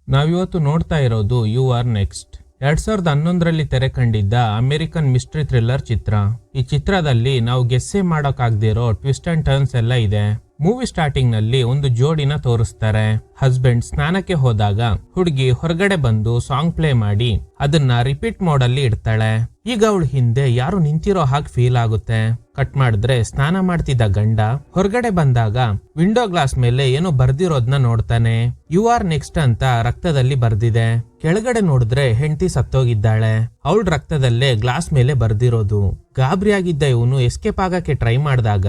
ನಾವಿವತ್ತು ನೋಡ್ತಾ ಇರೋದು ಯು ಆರ್ ನೆಕ್ಸ್ಟ್. 2011ರಲ್ಲಿ ತೆರೆ ಕಂಡಿದ್ದ ಅಮೆರಿಕನ್ ಮಿಸ್ಟ್ರಿ ಥ್ರಿಲ್ಲರ್ ಚಿತ್ರ. ಈ ಚಿತ್ರದಲ್ಲಿ ನಾವು ಗೆಸ್ಸೇ ಮಾಡೋಕ್ಕಾಗದಿರೋ ಟ್ವಿಸ್ಟ್ ಅಂಡ್ ಟರ್ನ್ಸ್ ಎಲ್ಲ ಇದೆ. ಮೂವಿ ಸ್ಟಾರ್ಟಿಂಗ್ ನಲ್ಲಿ ಒಂದು ಜೋಡಿನ ತೋರಿಸ್ತಾರೆ. ಹಸ್ಬೆಂಡ್ ಸ್ನಾನಕ್ಕೆ ಹೋದಾಗ ಹುಡುಗಿ ಹೊರಗಡೆ ಬಂದು ಸಾಂಗ್ ಪ್ಲೇ ಮಾಡಿ ಅದನ್ನ ರಿಪೀಟ್ ಮೋಡಲ್ಲಿ ಇಡ್ತಾಳೆ. ಈಗ ಅವಳ ಹಿಂದೆ ಯಾರು ನಿಂತಿರೋ ಹಾಗೆ ಫೀಲ್ ಆಗುತ್ತೆ. ಕಟ್ ಮಾಡಿದ್ರೆ ಸ್ನಾನ ಮಾಡ್ತಿದ್ದ ಗಂಡ ಹೊರಗಡೆ ಬಂದಾಗ ವಿಂಡೋ ಗ್ಲಾಸ್ ಮೇಲೆ ಏನೋ ಬರ್ದಿರೋದ್ನ ನೋಡ್ತಾನೆ. ಯು ಆರ್ ನೆಕ್ಸ್ಟ್ ಅಂತ ರಕ್ತದಲ್ಲಿ ಬರ್ದಿದೆ. ಕೆಳಗಡೆ ನೋಡಿದ್ರೆ ಹೆಂಡತಿ ಸತ್ತೋಗಿದ್ದಾಳೆ. ಅವಳ ರಕ್ತದಲ್ಲೇ ಗ್ಲಾಸ್ ಮೇಲೆ ಬರ್ದಿರೋದು. ಗಾಬರಿಯಾಗಿದ್ದ ಇವನು ಎಸ್ಕೇಪ್ ಆಗಕ್ಕೆ ಟ್ರೈ ಮಾಡಿದಾಗ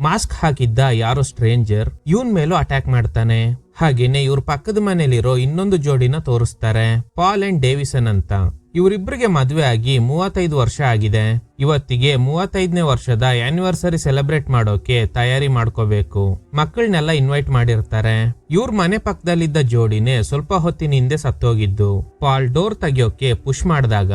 ಮಾಸ್ಕ್ ಹಾಕಿದ್ದ ಯಾರೋ ಸ್ಟ್ರೇಂಜರ್ ಇವನ್ ಮೇಲೂ ಅಟ್ಯಾಕ್ ಮಾಡ್ತಾನೆ. ಹಾಗೇನೆ ಇವ್ರ ಪಕ್ಕದ ಮನೇಲಿರೋ ಇನ್ನೊಂದು ಜೋಡಿನ ತೋರಿಸ್ತಾರೆ, ಪಾಲ್ ಅಂಡ್ ಡೇವಿಸನ್ ಅಂತ. ಇವರಿಬ್ಬರಿಗೆ ಮದುವೆ ಆಗಿ 35 ವರ್ಷ ಆಗಿದೆ. ಇವತ್ತಿಗೆ 35ನೇ ವರ್ಷದ ಆನಿವರ್ಸರಿ ಸೆಲೆಬ್ರೇಟ್ ಮಾಡೋಕೆ ತಯಾರಿ ಮಾಡ್ಕೋಬೇಕು. ಮಕ್ಕಳನ್ನೆಲ್ಲ ಇನ್ವೈಟ್ ಮಾಡಿರ್ತಾರೆ. ಇವ್ರ ಮನೆ ಪಕ್ಕದಲ್ಲಿದ್ದ ಜೋಡಿನೇ ಸ್ವಲ್ಪ ಹೊತ್ತಿನ ಹಿಂದೆ ಸತ್ತೋಗಿದ್ದು. ಪಾಲ್ ಡೋರ್ ತೆಗಿಯೋಕೆ ಪುಷ್ ಮಾಡಿದಾಗ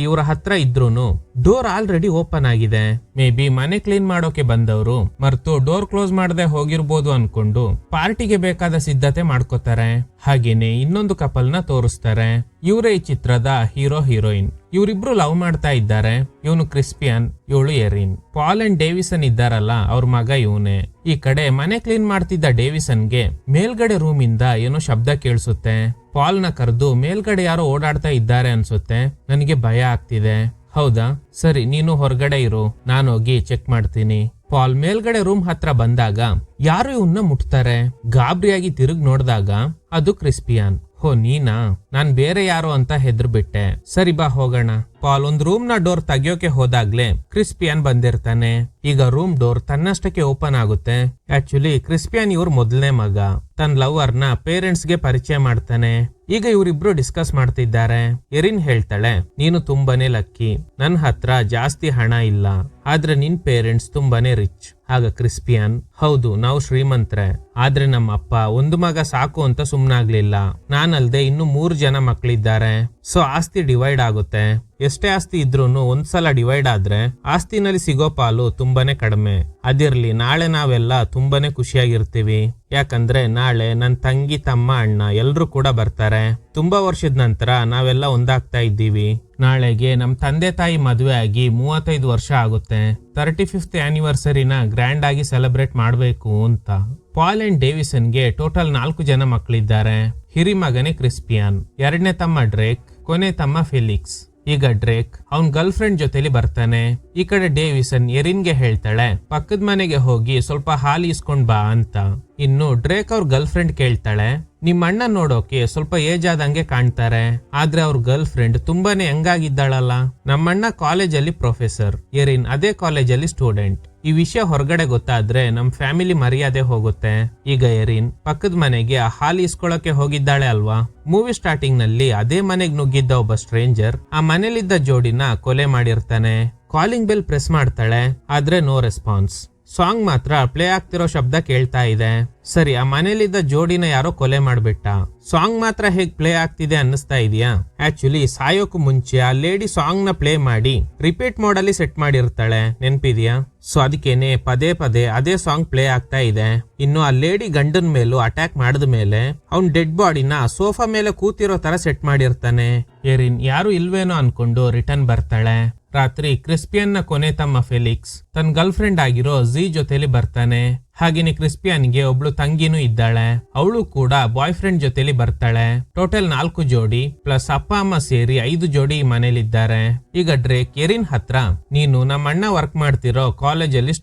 ಇವ್ರ ಹತ್ರ ಇದ್ರೂನು ಡೋರ್ ಆಲ್ರೆಡಿ ಓಪನ್ ಆಗಿದೆ. ಮೇ ಬಿ ಮನೆ ಕ್ಲೀನ್ ಮಾಡೋಕೆ ಬಂದವರು ಮರ್ತು ಡೋರ್ ಕ್ಲೋಸ್ ಮಾಡದೆ ಹೋಗಿರ್ಬೋದು ಅನ್ಕೊಂಡು ಪಾರ್ಟಿಗೆ ಬೇಕಾದ ಸಿದ್ಧತೆ ಮಾಡ್ಕೋತಾರೆ. ಹಾಗೇನೆ ಇನ್ನೊಂದು ಕಪಲ್ ನ ತೋರಿಸ್ತಾರೆ. ಇವರೇ ಈ ಚಿತ್ರದ ಹೀರೋ ಹೀರೋಯಿನ್. ಇವರಿಬ್ರು ಲವ್ ಮಾಡ್ತಾ ಇದ್ದಾರೆ. ಇವನು ಕ್ರಿಸ್ಪಿಯನ್, ಇವಳು ಎರಿನ್. ಪಾಲ್ ಅಂಡ್ ಡೇವಿಸನ್ ಇದ್ದಾರಲ್ಲ, ಅವ್ರ ಮಗ ಇವನೇ. ಈ ಕಡೆ ಮನೆ ಕ್ಲೀನ್ ಮಾಡ್ತಿದ್ದ ಡೇವಿಸನ್ಗೆ ಮೇಲ್ಗಡೆ ರೂಮ್ ಇಂದ ಏನೋ ಶಬ್ದ ಕೇಳಿಸುತ್ತೆ. ಪಾಲ್ ನ ಕರೆದು ಮೇಲ್ಗಡೆ ಯಾರೋ ಓಡಾಡ್ತಾ ಇದ್ದಾರೆ ಅನ್ಸುತ್ತೆ, ನನಗೆ ಭಯ ಆಗ್ತಿದೆ. ಹೌದಾ, ಸರಿ ನೀನು ಹೊರಗಡೆ ಇರು, ನಾನು ಹೋಗಿ ಚೆಕ್ ಮಾಡ್ತೀನಿ. ಪಾಲ್ ಮೇಲ್ಗಡೆ ರೂಮ್ ಹತ್ರ ಬಂದಾಗ ಯಾರು ಇವನ್ನ ಮುಟ್ತಾರೆ. ಗಾಬರಿಯಾಗಿ ತಿರುಗ್ ನೋಡಿದಾಗ ಅದು ಕ್ರಿಸ್ಪಿಯನ್. ಹೋ ನೀನಾ, ನಾನ್ ಬೇರೆ ಯಾರೋ ಅಂತ ಹೆದರ್ಬಿಟ್ಟೆ. ಸರಿ ಬಾ ಹೋಗೋಣ. ಪಾಲ್ ಒಂದ್ ರೂಮ್ ನ ಡೋರ್ ತೆಗಿಯೋಕೆ ಹೋದಾಗ್ಲೇ ಕ್ರಿಸ್ಪಿಯನ್ ಬಂದಿರ್ತಾನೆ. ಈಗ ರೂಮ್ ಡೋರ್ ತನ್ನಷ್ಟಕ್ಕೆ ಓಪನ್ ಆಗುತ್ತೆ. ಆಕ್ಚುಲಿ ಕ್ರಿಸ್ಪಿಯನ್ ಇವ್ರ ಮೊದಲನೇ ಮಗ. ತನ್ನ ಲವರ್ ನ ಪೇರೆಂಟ್ಸ್ ಗೆ ಪರಿಚಯ ಮಾಡ್ತಾನೆ. ಈಗ ಇವರಿಬ್ರು ಡಿಸ್ಕಸ್ ಮಾಡ್ತಿದ್ದಾರೆ. ಎರಿನ್ ಹೇಳ್ತಾಳೆ, ನೀನು ತುಂಬಾನೇ ಲಕ್ಕಿ, ನನ್ ಹತ್ರ ಜಾಸ್ತಿ ಹಣ ಇಲ್ಲ, ಆದ್ರೆ ನಿನ್ ಪೇರೆಂಟ್ಸ್ ತುಂಬಾನೇ ರಿಚ್. ಆಗ ಕ್ರಿಸ್ಪಿಯನ್, ಹೌದು ನಾವು ಶ್ರೀಮಂತ್ರೆ, ಆದ್ರೆ ನಮ್ಮ ಅಪ್ಪ ಒಂದು ಮಗ ಸಾಕು ಅಂತ ಸುಮ್ನಾಗ್ಲಿಲ್ಲ. ನಾನಲ್ದೆ ಇನ್ನು 3 ಜನ ಮಕ್ಳಿದ್ದಾರೆ. ಸೊ ಆಸ್ತಿ ಡಿವೈಡ್ ಆಗುತ್ತೆ. ಎಷ್ಟೇ ಆಸ್ತಿ ಇದ್ರೂನು ಒಂದ್ಸಲ ಡಿವೈಡ್ ಆದ್ರೆ ಆಸ್ತಿನಲ್ಲಿ ಸಿಗೋ ಪಾಲು ತುಂಬಾನೇ ಕಡಿಮೆ. ಅದಿರ್ಲಿ, ನಾಳೆ ನಾವೆಲ್ಲ ತುಂಬಾನೇ ಖುಷಿಯಾಗಿರ್ತೀವಿ. ಯಾಕಂದ್ರೆ ನಾಳೆ ನನ್ ತಂಗಿ, ತಮ್ಮ, ಅಣ್ಣ ಎಲ್ರು ಕೂಡ ಬರ್ತಾರೆ. ತುಂಬಾ ವರ್ಷದ ನಂತರ ನಾವೆಲ್ಲ ಒಂದಾಗ್ತಾ ಇದ್ದೀವಿ. ನಾಳೆಗೆ ನಮ್ ತಂದೆ ತಾಯಿ ಮದುವೆ ಆಗಿ 35 ವರ್ಷ ಆಗುತ್ತೆ. 35th ಆನಿವರ್ಸರಿನ ಗ್ರ್ಯಾಂಡ್ ಆಗಿ ಸೆಲೆಬ್ರೇಟ್ ಮಾಡ್ಬೇಕು ಅಂತ. ಪಾಲ್ ಅಂಡ್ ಡೇವಿಸನ್ಗೆ ಟೋಟಲ್ 4 ಜನ ಮಕ್ಕಳಿದ್ದಾರೆ. ಹಿರಿಮಗನೇ ಕ್ರಿಸ್ಪಿಯನ್, ಎರಡನೇ ತಮ್ಮ ಡ್ರೇಕ್, ಕೊನೆ ತಮ್ಮ ಫೆಲಿಕ್ಸ್. ಈಗ ಡ್ರೇಕ್ ಅವನ್ ಗರ್ಲ್ ಫ್ರೆಂಡ್ ಜೊತೆಲಿ ಬರ್ತಾನೆ. ಈ ಕಡೆ ಡೇವಿಸನ್ ಎರಿನ್ಗೆ ಹೇಳ್ತಾಳೆ, ಪಕ್ಕದ ಮನೆಗೆ ಹೋಗಿ ಸ್ವಲ್ಪ ಹಾಲು ಇಸ್ಕೊಂಡ್ ಬಾ ಅಂತ. ಇನ್ನು ಡ್ರೇಕ್ ಅವ್ರ ಗರ್ಲ್ ಫ್ರೆಂಡ್ ಕೇಳ್ತಾಳೆ, ನಿಮ್ ಅಣ್ಣ ನೋಡೋಕೆ ಸ್ವಲ್ಪ ಏಜ್ ಆದಂಗೆ ಕಾಣ್ತಾರೆ, ಆದ್ರೆ ಅವ್ರ ಗರ್ಲ್ ಫ್ರೆಂಡ್ ತುಂಬಾನೇ ಹೆಂಗಾಗಿದ್ದಾಳಲ್ಲ. ನಮ್ಮಣ್ಣ ಕಾಲೇಜಲ್ಲಿ ಪ್ರೊಫೆಸರ್, ಎರಿನ್ ಅದೇ ಕಾಲೇಜಲ್ಲಿ ಸ್ಟೂಡೆಂಟ್. ಈ ವಿಷಯ ಹೊರಗಡೆ ಗೊತ್ತಾದ್ರೆ ನಮ್ ಫ್ಯಾಮಿಲಿ ಮರ್ಯಾದೆ ಹೋಗುತ್ತೆ. ಈಗ ಎರಿನ್ ಪಕ್ಕದ ಮನೆಗೆ ಹಾಲು ಇಸ್ಕೊಳಕ್ಕೆ ಹೋಗಿದ್ದಾಳೆ ಅಲ್ವಾ. ಮೂವಿ ಸ್ಟಾರ್ಟಿಂಗ್ ನಲ್ಲಿ ಅದೇ ಮನೆಗ್ ನುಗ್ಗಿದ್ದ ಒಬ್ಬ ಸ್ಟ್ರೇಂಜರ್ ಆ ಮನೇಲಿದ್ದ ಜೋಡಿನ ಕೊಲೆ ಮಾಡಿರ್ತಾನೆ. ಕಾಲಿಂಗ್ ಬೆಲ್ ಪ್ರೆಸ್ ಮಾಡ್ತಾಳೆ, ಆದ್ರೆ ನೋ ರೆಸ್ಪಾನ್ಸ್. ಸಾಂಗ್ ಮಾತ್ರ ಪ್ಲೇ ಆಗ್ತಿರೋ ಶಬ್ದ ಕೇಳ್ತಾ ಇದೆ. ಸರಿ, ಆ ಮನೇಲಿದ್ದ ಜೋಡಿನ ಯಾರೋ ಕೊಲೆ ಮಾಡ್ಬಿಟ್ಟ. ಸಾಂಗ್ ಮಾತ್ರ ಹೇಗ್ ಪ್ಲೇ ಆಗ್ತಿದೆ ಅನ್ನಿಸ್ತಾ ಇದೆಯಾ? ಆಕ್ಚುಲಿ ಸಾಯೋಕು ಮುಂಚೆ ಆ ಲೇಡಿ ಸಾಂಗ್ ನ ಪ್ಲೇ ಮಾಡಿ ರಿಪೀಟ್ ಮೋಡಲ್ಲಿ ಸೆಟ್ ಮಾಡಿರ್ತಾಳೆ, ನೆನ್ಪಿದ್ಯಾ? ಸೊ ಅದಕ್ಕೇನೆ ಪದೇ ಪದೇ ಅದೇ ಸಾಂಗ್ ಪ್ಲೇ ಆಗ್ತಾ ಇದೆ. ಇನ್ನು ಆ ಲೇಡಿ ಗಂಡನ್ ಮೇಲೂ ಅಟ್ಯಾಕ್ ಮಾಡಿದ ಮೇಲೆ ಅವ್ನ್ ಡೆಡ್ ಬಾಡಿನ ಸೋಫಾ ಮೇಲೆ ಕೂತಿರೋ ತರ ಸೆಟ್ ಮಾಡಿರ್ತಾನೆ. ಎರಿನ್ ಯಾರು ಇಲ್ವೇನೋ ಅನ್ಕೊಂಡು ರಿಟರ್ನ್ ಬರ್ತಾಳೆ. ರಾತ್ರಿ ಕ್ರಿಸ್ಪಿಯನ್ ನ ಕೊನೆ ತಮ್ಮ ಫೆಲಿಕ್ಸ್ ತನ್ನ ಗರ್ಲ್ ಫ್ರೆಂಡ್ ಆಗಿರೋ ಝೀ ಜೊತೆಲಿ ಬರ್ತಾನೆ. ಹಾಗೇನೆ ಕ್ರಿಸ್ಪಿಯನ್ಗೆ ಒಬ್ಳು ತಂಗಿನೂ ಇದ್ದಾಳೆ, ಅವಳು ಕೂಡ ಬಾಯ್ ಫ್ರೆಂಡ್ ಜೊತೆಲಿ ಬರ್ತಾಳೆ. ಟೋಟಲ್ 4 ಜೋಡಿ ಪ್ಲಸ್ ಅಪ್ಪ ಅಮ್ಮ ಸೇರಿ 5 ಜೋಡಿ ಮನೇಲಿದ್ದಾರೆ. ಈಗ ಡ್ರೇಕ್ ಎರಿನ್ ಹತ್ರ, ನೀನು ನಮ್ಮ ಅಣ್ಣ ವರ್ಕ್ ಮಾಡ್ತಿರೋ ಕಾಲೇಜಲ್ಲಿ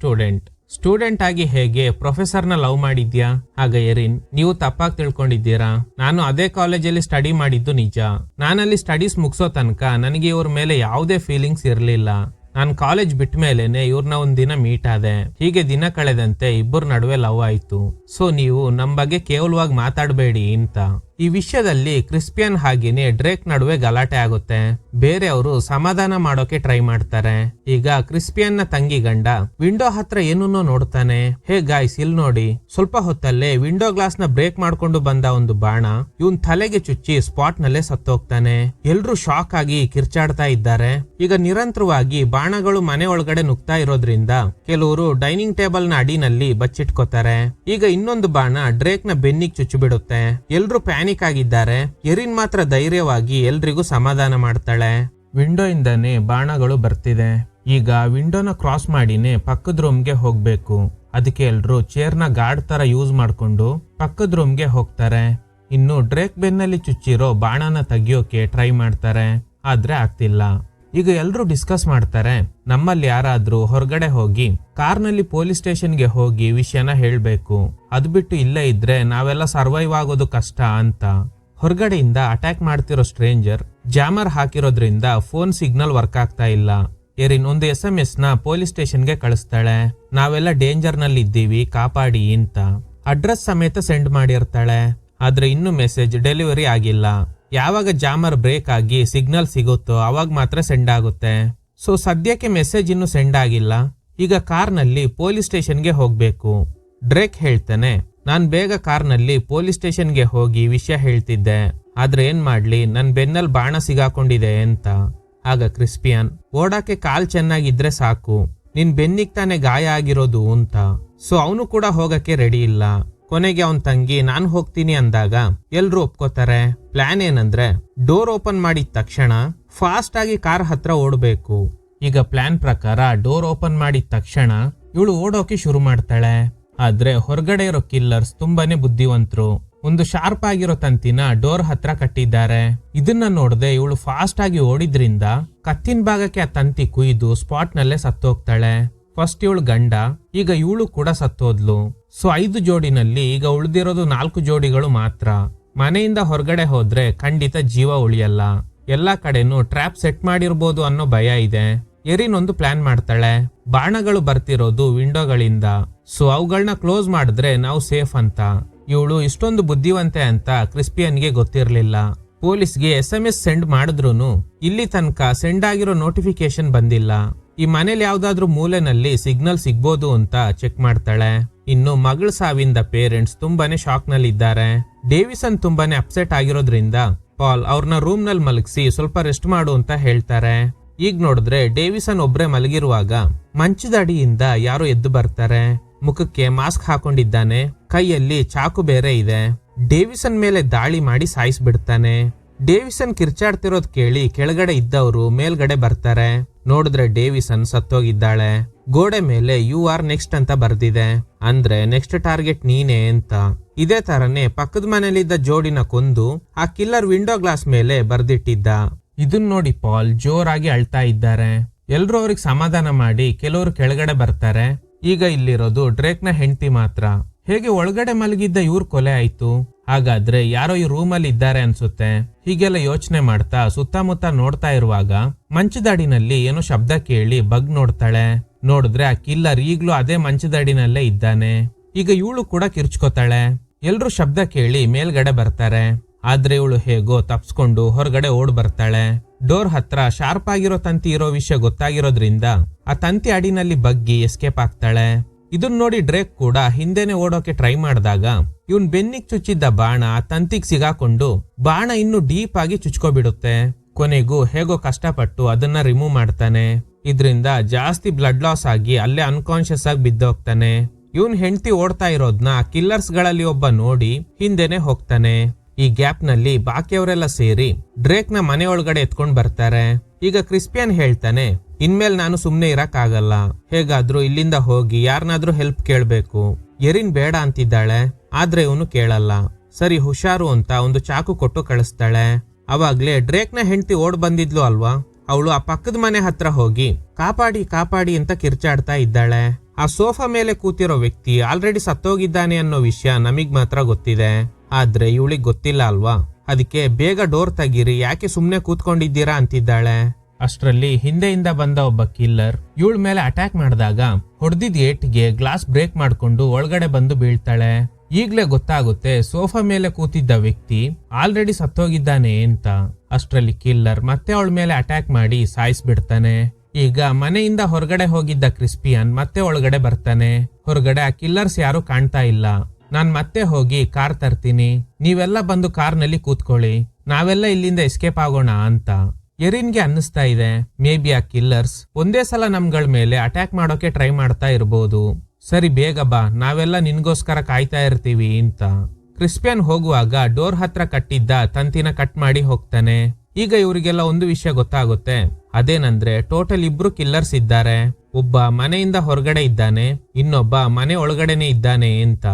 ಸ್ಟೂಡೆಂಟ್ ಆಗಿ ಹೇಗೆ ಪ್ರೊಫೆಸರ್ ನ ಲವ್ ಮಾಡಿದ್ಯಾ? ಆಗ ಎರಿನ್, ನೀವು ತಪ್ಪಾಗಿ ತಿಳ್ಕೊಂಡಿದ್ದೀರಾ, ನಾನು ಅದೇ ಕಾಲೇಜಲ್ಲಿ ಸ್ಟಡಿ ಮಾಡಿದ್ದು ನಿಜ. ನಾನಲ್ಲಿ ಸ್ಟಡೀಸ್ ಮುಗಿಸೋ ತನಕ ನನಗೆ ಇವ್ರ ಮೇಲೆ ಯಾವುದೇ ಫೀಲಿಂಗ್ಸ್ ಇರ್ಲಿಲ್ಲ. ನಾನು ಕಾಲೇಜ್ ಬಿಟ್ಟ ಮೇಲೆನೆ ಇವ್ರನ್ನ ಒಂದಿನ ಮೀಟ್ ಆದೆ. ಹೀಗೆ ದಿನ ಕಳೆದಂತೆ ಇಬ್ಬರ ನಡುವೆ ಲವ್ ಆಯ್ತು. ಸೊ ನೀವು ನಮ್ ಬಗ್ಗೆ ಕೇವಲವಾಗಿ ಮಾತಾಡಬೇಡಿ ಅಂತ. ಈ ವಿಷಯದಲ್ಲಿ ಕ್ರಿಸ್ಪಿಯನ್ ಹಾಗೇನೆ ಡ್ರೇಕ್ ನಡುವೆ ಗಲಾಟೆ ಆಗುತ್ತೆ. ಬೇರೆಯವರು ಸಮಾಧಾನ ಮಾಡೋಕೆ ಟ್ರೈ ಮಾಡ್ತಾರೆ. ಈಗ ಕ್ರಿಸ್ಪಿಯನ್ ನ ತಂಗಿ ಗಂಡ ವಿಂಡೋ ಹತ್ರ ಏನನ್ನೋ ನೋಡ್ತಾನೆ. ಹೇ ಗಾಯ್ಸ್, ಇಲ್ ನೋಡಿ. ಸ್ವಲ್ಪ ಹೊತ್ತಲ್ಲೇ ವಿಂಡೋ ಗ್ಲಾಸ್ ನ ಬ್ರೇಕ್ ಮಾಡ್ಕೊಂಡು ಬಂದ ಒಂದು ಬಾಣ ಇವನ್ ತಲೆಗೆ ಚುಚ್ಚಿ ಸ್ಪಾಟ್ ನಲ್ಲೇ ಸತ್ತೋಗ್ತಾನೆ. ಎಲ್ರು ಶಾಕ್ ಆಗಿ ಕಿರ್ಚಾಡ್ತಾ ಇದ್ದಾರೆ. ಈಗ ನಿರಂತರವಾಗಿ ಬಾಣಗಳು ಮನೆ ಒಳಗಡೆ ನುಗ್ತಾ ಇರೋದ್ರಿಂದ ಕೆಲವರು ಡೈನಿಂಗ್ ಟೇಬಲ್ ನ ಅಡಿನಲ್ಲಿ ಬಚ್ಚಿಟ್ಕೋತಾರೆ. ಈಗ ಇನ್ನೊಂದು ಬಾಣ ಡ್ರೇಕ್ ನ ಬೆನ್ನಿಗೆ ಚುಚ್ಚಿ ಬಿಡುತ್ತೆ. ಎಲ್ರು ಪ್ಯಾನಿಕ್ ಪ್ಯಾನಿಕ್ ಆಗಿದ್ದಾರೆ. ಎರಿನ್ ಮಾತ್ರ ಧೈರ್ಯವಾಗಿ ಎಲ್ರಿಗೂ ಸಮಾಧಾನ ಮಾಡ್ತಾಳೆ. ವಿಂಡೋ ಇಂದಾನೆ ಬಾಣಗಳು ಬರ್ತಿದೆ. ಈಗ ವಿಂಡೋನ ಕ್ರಾಸ್ ಮಾಡಿನೇ ಪಕ್ಕದ ರೂಮ್ಗೆ ಹೋಗ್ಬೇಕು. ಅದಕ್ಕೆ ಎಲ್ರು ಚೇರ್ನ ಗಾರ್ಡ್ ತರ ಯೂಸ್ ಮಾಡ್ಕೊಂಡು ಪಕ್ಕದ ರೂಮ್ಗೆ ಹೋಗ್ತಾರೆ. ಇನ್ನು ಡ್ರೇಕ್ ಬೆನ್ನಲ್ಲಿ ಚುಚ್ಚಿರೋ ಬಾಣನ ತೆಗಿಯೋಕೆ ಟ್ರೈ ಮಾಡ್ತಾರೆ, ಆದ್ರೆ ಆಗ್ತಿಲ್ಲ. ಈಗ ಎಲ್ರು ಡಿಸ್ಕಸ್ ಮಾಡ್ತಾರೆ, ನಮ್ಮಲ್ಲಿ ಯಾರಾದ್ರೂ ಹೊರಗಡೆ ಹೋಗಿ ಕಾರ್ನಲ್ಲಿ ಪೊಲೀಸ್ ಸ್ಟೇಷನ್ಗೆ ಹೋಗಿ ವಿಷಯನ ಹೇಳ್ಬೇಕು. ಅದ್ ಬಿಟ್ಟು ಇಲ್ಲೇ ಇದ್ರೆ ನಾವೆಲ್ಲ ಸರ್ವೈವ್ ಆಗೋದು ಕಷ್ಟ ಅಂತ. ಹೊರಗಡೆಯಿಂದ ಅಟ್ಯಾಕ್ ಮಾಡ್ತಿರೋ ಸ್ಟ್ರೇಂಜರ್ ಜಾಮರ್ ಹಾಕಿರೋದ್ರಿಂದ ಫೋನ್ ಸಿಗ್ನಲ್ ವರ್ಕ್ ಆಗ್ತಾ ಇಲ್ಲ. ಎರಿನ್ ಒಂದು SMS ನ ಪೊಲೀಸ್ ಸ್ಟೇಷನ್ಗೆ ಕಳಿಸ್ತಾಳೆ, ನಾವೆಲ್ಲ ಡೇಂಜರ್ ನಲ್ಲಿ ಇದ್ದೀವಿ, ಕಾಪಾಡಿ ಅಂತ. ಅಡ್ರೆಸ್ ಸಮೇತ ಸೆಂಡ್ ಮಾಡಿರ್ತಾಳೆ. ಆದ್ರೆ ಇನ್ನು ಮೆಸೇಜ್ ಡೆಲಿವರಿ ಆಗಿಲ್ಲ. ಯಾವಾಗ ಜಾಮರ್ ಬ್ರೇಕ್ ಆಗಿ ಸಿಗ್ನಲ್ ಸಿಗುತ್ತೋ ಅವಾಗ ಮಾತ್ರ ಸೆಂಡ್ ಆಗುತ್ತೆ. ಸೊ ಸದ್ಯಕ್ಕೆ ಮೆಸೇಜ್ ಇನ್ನು ಸೆಂಡ್ ಆಗಿಲ್ಲ. ಈಗ ಕಾರ್ನಲ್ಲಿ ಪೊಲೀಸ್ ಸ್ಟೇಷನ್ಗೆ ಹೋಗ್ಬೇಕು. ಡ್ರೇಕ್ ಹೇಳ್ತಾನೆ, ನಾನ್ ಬೇಗ ಕಾರ್ನಲ್ಲಿ ಪೊಲೀಸ್ ಸ್ಟೇಷನ್ಗೆ ಹೋಗಿ ವಿಷಯ ಹೇಳ್ತಿದ್ದೆ, ಆದ್ರೆ ಏನ್ ಮಾಡ್ಲಿ, ನನ್ ಬೆನ್ನಲ್ಲಿ ಬಾಣ ಸಿಗಾಕೊಂಡಿದೆ ಅಂತ. ಆಗ ಕ್ರಿಸ್ಪಿಯನ್, ಓಡಾಕೆ ಕಾಲ್ ಚೆನ್ನಾಗಿದ್ರೆ ಸಾಕು, ನಿನ್ ಬೆನ್ನಿಗ್ ತಾನೇ ಗಾಯ ಆಗಿರೋದು ಅಂತ. ಸೊ ಅವನು ಕೂಡ ಹೋಗಕ್ಕೆ ರೆಡಿ ಇಲ್ಲ. ಕೊನೆಗೆ ಅವನ್ ತಂಗಿ ನಾನ್ ಹೋಗ್ತೀನಿ ಅಂದಾಗ ಎಲ್ರು ಒಪ್ಕೋತಾರೆ. ಪ್ಲಾನ್ ಏನಂದ್ರೆ ಡೋರ್ ಓಪನ್ ಮಾಡಿದ ತಕ್ಷಣ ಫಾಸ್ಟ್ ಆಗಿ ಕಾರ್ ಹತ್ರ ಓಡ್ಬೇಕು. ಈಗ ಪ್ಲಾನ್ ಪ್ರಕಾರ ಡೋರ್ ಓಪನ್ ಮಾಡಿದ ತಕ್ಷಣ ಇವಳು ಓಡೋಕೆ ಶುರು ಮಾಡ್ತಾಳೆ. ಆದ್ರೆ ಹೊರಗಡೆ ಇರೋ ಕಿಲ್ಲರ್ಸ್ ತುಂಬಾನೇ ಬುದ್ಧಿವಂತರು. ಒಂದು ಶಾರ್ಪ್ ಆಗಿರೋ ತಂತಿನ ಡೋರ್ ಹತ್ರ ಕಟ್ಟಿದ್ದಾರೆ. ಇದನ್ನ ನೋಡದೆ ಇವಳು ಫಾಸ್ಟ್ ಆಗಿ ಓಡಿದ್ರಿಂದ ಕತ್ತಿನ ಭಾಗಕ್ಕೆ ಆ ತಂತಿ ಕುಯ್ದು ಸ್ಪಾಟ್ ನಲ್ಲೇ ಸತ್ತೋಗ್ತಾಳೆ. ಫಸ್ಟ್ ಇವಳು ಗಂಡ, ಈಗ ಇವಳು ಕೂಡ ಸತ್ತೋದ್ಲು. ಸೊ 5 ಜೋಡಿನಲ್ಲಿ ಈಗ ಉಳಿದಿರೋದು 4 ಜೋಡಿಗಳು ಮಾತ್ರ. ಮನೆಯಿಂದ ಹೊರಗಡೆ ಹೋದ್ರೆ ಖಂಡಿತ ಜೀವ ಉಳಿಯಲ್ಲ. ಎಲ್ಲಾ ಕಡೆನೂ ಟ್ರ್ಯಾಪ್ ಸೆಟ್ ಮಾಡಿರ್ಬೋದು ಅನ್ನೋ ಭಯ ಇದೆ. ಎರಿನ್ ಒಂದು ಪ್ಲಾನ್ ಮಾಡ್ತಾಳೆ, ಬಾಣಗಳು ಬರ್ತಿರೋದು ವಿಂಡೋಗಳಿಂದ, ಸೊ ಅವುಗಳನ್ನ ಕ್ಲೋಸ್ ಮಾಡಿದ್ರೆ ನಾವು ಸೇಫ್ ಅಂತ. ಇವಳು ಇಷ್ಟೊಂದು ಬುದ್ಧಿವಂತೆ ಅಂತ ಕ್ರಿಸ್ಪಿಯನ್ಗೆ ಗೊತ್ತಿರ್ಲಿಲ್ಲ. ಪೊಲೀಸ್ಗೆ SMS ಸೆಂಡ್ ಮಾಡಿದ್ರೂನು ಇಲ್ಲಿ ತನಕ ಸೆಂಡ್ ಆಗಿರೋ ನೋಟಿಫಿಕೇಶನ್ ಬಂದಿಲ್ಲ. ಈ ಮನೇಲಿ ಯಾವ್ದಾದ್ರು ಮೂಲೆನಲ್ಲಿ ಸಿಗ್ನಲ್ ಸಿಗ್ಬೋದು ಅಂತ ಚೆಕ್ ಮಾಡ್ತಾಳೆ. ಇನ್ನು ಮಗಳ ಸಾವಿಂದ ಪೇರೆಂಟ್ಸ್ ತುಂಬಾನೇ ಶಾಕ್ ನಲ್ಲಿ ಇದ್ದಾರೆ. ಡೇವಿಸನ್ ತುಂಬಾನೇ ಅಪ್ಸೆಟ್ ಆಗಿರೋದ್ರಿಂದ ಪಾಲ್ ಅವ್ರನ್ನ ರೂಮ್ ನಲ್ಲಿ ಮಲಗಿಸಿ ಸ್ವಲ್ಪ ರೆಸ್ಟ್ ಮಾಡು ಅಂತ ಹೇಳ್ತಾರೆ. ಈಗ ನೋಡಿದ್ರೆ ಡೇವಿಸನ್ ಒಬ್ರೆ ಮಲಗಿರುವಾಗ ಮಂಚದ ಅಡಿಯಿಂದ ಯಾರೋ ಎದ್ದು ಬರ್ತಾರೆ. ಮುಖಕ್ಕೆ ಮಾಸ್ಕ್ ಹಾಕೊಂಡಿದ್ದಾನೆ, ಕೈಯಲ್ಲಿ ಚಾಕು ಬೇರೆ ಇದೆ. ಡೇವಿಸನ್ ಮೇಲೆ ದಾಳಿ ಮಾಡಿ ಸಾಯಿಸ್ಬಿಡ್ತಾನೆ. ಡೇವಿಸನ್ ಕಿರ್ಚಾಡ್ತಿರೋದ್ ಕೇಳಿ ಕೆಳಗಡೆ ಇದ್ದವರು ಮೇಲ್ಗಡೆ ಬರ್ತಾರೆ. ನೋಡಿದ್ರೆ ಡೇವಿಸನ್ ಸತ್ತೋಗಿದ್ದಾಳೆ. ಗೋಡೆ ಮೇಲೆ UR ನೆಕ್ಸ್ಟ್ ಅಂತ ಬರ್ದಿದೆ, ಅಂದ್ರೆ ನೆಕ್ಸ್ಟ್ ಟಾರ್ಗೆಟ್ ನೀನೆ ಅಂತ. ಇದೇ ತರನೇ ಪಕ್ಕದ ಮನೇಲಿದ್ದ ಜೋಡಿನ ಕೊಂದು ಆ ಕಿಲ್ಲರ್ ವಿಂಡೋ ಗ್ಲಾಸ್ ಮೇಲೆ ಬರ್ದಿಟ್ಟಿದ್ದ. ಇದನ್ ನೋಡಿ ಪಾಲ್ ಜೋರಾಗಿ ಅಳ್ತಾ ಇದ್ದಾರೆ. ಎಲ್ರು ಅವ್ರಿಗೆ ಸಮಾಧಾನ ಮಾಡಿ ಕೆಲವರು ಕೆಳಗಡೆ ಬರ್ತಾರೆ. ಈಗ ಇಲ್ಲಿರೋದು ಡ್ರೇಕ್ನ ಹೆಂಡತಿ ಮಾತ್ರ. ಹೇಗೆ ಒಳಗಡೆ ಮಲಗಿದ್ದ ಇವ್ರ ಕೊಲೆ ಆಯ್ತು? ಹಾಗಾದ್ರೆ ಯಾರೋ ಈ ರೂಮಲ್ಲಿ ಇದ್ದಾರೆ ಅನ್ಸುತ್ತೆ. ಹೀಗೆಲ್ಲ ಯೋಚನೆ ಮಾಡ್ತಾ ಸುತ್ತಮುತ್ತ ನೋಡ್ತಾ ಇರುವಾಗ ಮಂಚದಡಿನಲ್ಲಿ ಏನೋ ಶಬ್ದ ಕೇಳಿ ಬಗ್ ನೋಡ್ತಾಳೆ. ನೋಡಿದ್ರೆ ಆ ಕಿಲ್ಲರ್ ಈಗ್ಲೂ ಅದೇ ಮಂಚದಡಿನಲ್ಲೇ ಇದ್ದಾನೆ. ಈಗ ಇವಳು ಕೂಡ ಕಿರ್ಚ್ಕೋತಾಳೆ. ಎಲ್ರು ಶಬ್ದ ಕೇಳಿ ಮೇಲ್ಗಡೆ ಬರ್ತಾರೆ. ಆದ್ರೆ ಇವಳು ಹೇಗೋ ತಪ್ಸ್ಕೊಂಡು ಹೊರಗಡೆ ಓಡ್ ಬರ್ತಾಳೆ. ಡೋರ್ ಹತ್ರ ಶಾರ್ಪ್ ಆಗಿರೋ ತಂತಿ ಇರೋ ವಿಷಯ ಗೊತ್ತಾಗಿರೋದ್ರಿಂದ ಆ ತಂತಿ ಅಡಿನಲ್ಲಿ ಬಗ್ಗಿ ಎಸ್ಕೇಪ್ ಆಗ್ತಾಳೆ. ಇದನ್ ನೋಡಿ ಡ್ರೇಕ್ ಕೂಡ ಹಿಂದೆನೆ ಓಡೋಕೆ ಟ್ರೈ ಮಾಡಿದಾಗ ಇವನ್ ಬೆನ್ನಿಗ್ ಚುಚ್ಚಿದ್ದ ಬಾಣ ಆ ತಂತಿಗ್ ಸಿಗಾಕೊಂಡು ಬಾಣ ಇನ್ನು ಡೀಪ್ ಆಗಿ ಚುಚ್ಕೋಬಿಡುತ್ತೆ. ಕೊನೆಗೂ ಹೇಗೋ ಕಷ್ಟಪಟ್ಟು ಅದನ್ನ ರಿಮೂವ್ ಮಾಡ್ತಾನೆ. ಇದ್ರಿಂದ ಜಾಸ್ತಿ ಬ್ಲಡ್ ಲಾಸ್ ಆಗಿ ಅಲ್ಲೇ ಅನ್ಕಾನ್ಶಿಯಸ್ ಆಗಿ ಬಿದ್ದೋಗ್ತಾನೆ. ಇವನ್ ಹೆಂಡತಿ ಓಡ್ತಾ ಇರೋದ್ನ ಕಿಲ್ಲರ್ಸ್ ಗಳಲ್ಲಿ ಒಬ್ಬ ನೋಡಿ ಹಿಂದೆನೆ ಹೋಗ್ತಾನೆ. ಈ ಗ್ಯಾಪ್ ನಲ್ಲಿ ಬಾಕಿಯವರೆಲ್ಲ ಸೇರಿ ಡ್ರೇಕ್ ನ ಮನೆ ಒಳಗಡೆ ಎತ್ಕೊಂಡ್ ಬರ್ತಾರೆ. ಈಗ ಕ್ರಿಸ್ಪಿಯನ್ ಹೇಳ್ತಾನೆ, ಇನ್ಮೇಲೆ ನಾನು ಸುಮ್ನೆ ಇರಕ್ ಆಗಲ್ಲ, ಹೇಗಾದ್ರೂ ಇಲ್ಲಿಂದ ಹೋಗಿ ಯಾರನ್ನಾದ್ರೂ ಹೆಲ್ಪ್ ಕೇಳ್ಬೇಕು. ಎರಿನ್ ಬೇಡ ಅಂತಿದ್ದಾಳೆ, ಆದ್ರೆ ಇವನು ಕೇಳಲ್ಲ. ಸರಿ ಹುಷಾರು ಅಂತ ಒಂದು ಚಾಕು ಕೊಟ್ಟು ಕಳಿಸ್ತಾಳೆ. ಅವಾಗ್ಲೇ ಡ್ರೇಕ್ ನ ಹೆಂಡತಿ ಓಡ್ ಬಂದಿದ್ಲು ಅಲ್ವಾ, ಅವಳು ಆ ಪಕ್ಕದ ಮನೆ ಹತ್ರ ಹೋಗಿ ಕಾಪಾಡಿ ಕಾಪಾಡಿ ಅಂತ ಕಿರ್ಚಾಡ್ತಾ ಇದ್ದಾಳೆ. ಆ ಸೋಫಾ ಮೇಲೆ ಕೂತಿರೋ ವ್ಯಕ್ತಿ ಆಲ್ರೆಡಿ ಸತ್ತೋಗಿದ್ದಾನೆ ಅನ್ನೋ ವಿಷಯ ನಮಗ್ ಮಾತ್ರ ಗೊತ್ತಿದೆ, ಆದ್ರೆ ಇವಳಿಗೆ ಗೊತ್ತಿಲ್ಲ ಅಲ್ವಾ. ಅದಕ್ಕೆ ಬೇಗ ಡೋರ್ ತೆಗೀರಿ, ಯಾಕೆ ಸುಮ್ನೆ ಕೂತ್ಕೊಂಡಿದ್ದೀರಾ ಅಂತಿದ್ದಾಳೆ. ಅಷ್ಟರಲ್ಲಿ ಹಿಂದೆಯಿಂದ ಬಂದ ಒಬ್ಬ ಕಿಲ್ಲರ್ ಇವಳ ಮೇಲೆ ಅಟ್ಯಾಕ್ ಮಾಡಿದಾಗ ಹೊಡೆದಿದ್ ಏಟ್ಗೆ ಗ್ಲಾಸ್ ಬ್ರೇಕ್ ಮಾಡ್ಕೊಂಡು ಒಳಗಡೆ ಬಂದು ಬೀಳ್ತಾಳೆ. ಈಗ್ಲೇ ಗೊತ್ತಾಗುತ್ತೆ ಸೋಫಾ ಮೇಲೆ ಕೂತಿದ್ದ ವ್ಯಕ್ತಿ ಆಲ್ರೆಡಿ ಸತ್ತೋಗಿದ್ದಾನೆ ಅಂತ. ಅಷ್ಟರಲ್ಲಿ ಕಿಲ್ಲರ್ ಮತ್ತೆ ಅವಳ ಮೇಲೆ ಅಟ್ಯಾಕ್ ಮಾಡಿ ಸಾಯಿಸ್ಬಿಡ್ತಾನೆ. ಈಗ ಮನೆಯಿಂದ ಹೊರಗಡೆ ಹೋಗಿದ್ದ ಕ್ರಿಸ್ಪಿಯನ್ ಮತ್ತೆ ಒಳಗಡೆ ಬರ್ತಾನೆ. ಹೊರಗಡೆ ಆ ಕಿಲ್ಲರ್ಸ್ ಯಾರು ಕಾಣ್ತಾ ಇಲ್ಲ. ನಾನ್ ಮತ್ತೆ ಹೋಗಿ ಕಾರ್ ತರ್ತೀನಿ, ನೀವೆಲ್ಲ ಬಂದು ಕಾರ್ನಲ್ಲಿ ಕೂತ್ಕೊಳ್ಳಿ, ನಾವೆಲ್ಲ ಇಲ್ಲಿಂದ ಎಸ್ಕೇಪ್ ಆಗೋಣ ಅಂತ. ಎರಿನ್ಗೆ ಅನ್ನಿಸ್ತಾ ಇದೆ, ಮೇ ಬಿ ಆ ಕಿಲ್ಲರ್ಸ್ ಒಂದೇ ಸಲ ನಮ್ಗಳ ಮೇಲೆ ಅಟ್ಯಾಕ್ ಮಾಡೋಕೆ ಟ್ರೈ ಮಾಡ್ತಾ ಇರ್ಬೋದು. ಸರಿ ಬೇಗ ಬಾ, ನಾವೆಲ್ಲ ನಿನ್ಗೋಸ್ಕರ ಕಾಯ್ತಾ ಇರ್ತೀವಿ ಅಂತ. ಕ್ರಿಸ್ಪಿಯನ್ ಹೋಗುವಾಗ ಡೋರ್ ಹತ್ರ ಕಟ್ಟಿದ್ದ ತಂತಿನ ಕಟ್ ಮಾಡಿ ಹೋಗ್ತಾನೆ. ಈಗ ಇವರಿಗೆಲ್ಲ ಒಂದು ವಿಷಯ ಗೊತ್ತಾಗುತ್ತೆ. ಅದೇನಂದ್ರೆ ಟೋಟಲ್ ಇಬ್ರು ಕಿಲ್ಲರ್ಸ್ ಇದ್ದಾರೆ. ಒಬ್ಬ ಮನೆಯಿಂದ ಹೊರಗಡೆ ಇದ್ದಾನೆ, ಇನ್ನೊಬ್ಬ ಮನೆ ಒಳಗಡೆನೆ ಇದ್ದಾನೆ ಅಂತ.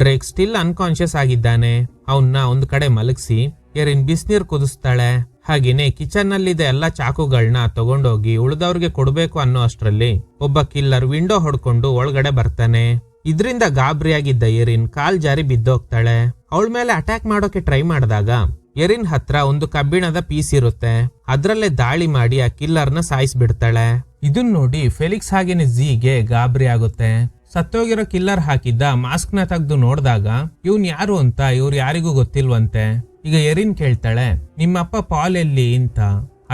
ಡ್ರೇಕ್ ಸ್ಟಿಲ್ ಅನ್ಕಾನ್ಶಿಯಸ್ ಆಗಿದ್ದಾನೆ. ಅವನ್ನ ಒಂದ್ ಕಡೆ ಮಲಗಿಸಿ ಎರಿನ್ ಬಿಸಿನೀರ್ ಕುದಿಸ್ತಾಳೆ. ಹಾಗೇನೆ ಕಿಚನ್ ನಲ್ಲಿದೆ ಎಲ್ಲಾ ಚಾಕುಗಳನ್ನ ತಗೊಂಡೋಗಿ ಉಳಿದವ್ರಿಗೆ ಕೊಡ್ಬೇಕು ಅನ್ನೋ ಅಷ್ಟ್ರಲ್ಲಿ ಒಬ್ಬ ಕಿಲ್ಲರ್ ವಿಂಡೋ ಹೊಡ್ಕೊಂಡು ಒಳಗಡೆ ಬರ್ತಾನೆ. ಇದ್ರಿಂದ ಗಾಬರಿಯಾಗಿದ್ದ ಎರಿನ್ ಕಾಲ್ ಜಾರಿ ಬಿದ್ದೋಗ್ತಾಳೆ. ಅವಳ ಮೇಲೆ ಅಟ್ಯಾಕ್ ಮಾಡೋಕೆ ಟ್ರೈ ಮಾಡಿದಾಗ ಎರಿನ್ ಹತ್ರ ಒಂದು ಕಬ್ಬಿಣದ ಪೀಸ್ ಇರುತ್ತೆ. ಅದ್ರಲ್ಲೇ ದಾಳಿ ಮಾಡಿ ಆ ಕಿಲ್ಲರ್ನ ಸಾಯಿಸ್ಬಿಡ್ತಾಳೆ. ಇದನ್ ನೋಡಿ ಫೆಲಿಕ್ಸ್ ಹಾಗೇನೆ ಝೀಗೆ ಗಾಬರಿ ಆಗುತ್ತೆ. ಸತ್ತೋಗಿರೋ ಕಿಲ್ಲರ್ ಹಾಕಿದ್ದ ಮಾಸ್ಕ್ ನ ತೆಗೆದು ನೋಡಿದಾಗ ಇವ್ನ್ ಯಾರು ಅಂತ ಇವ್ರು ಯಾರಿಗೂ ಗೊತ್ತಿಲ್ವಂತೆ. ಈಗ ಎರಿನ್ ಕೇಳ್ತಾಳೆ, ನಿಮ್ಮಪ್ಪ ಪಾಲ್ ಎಲ್ಲಿ ಅಂತ.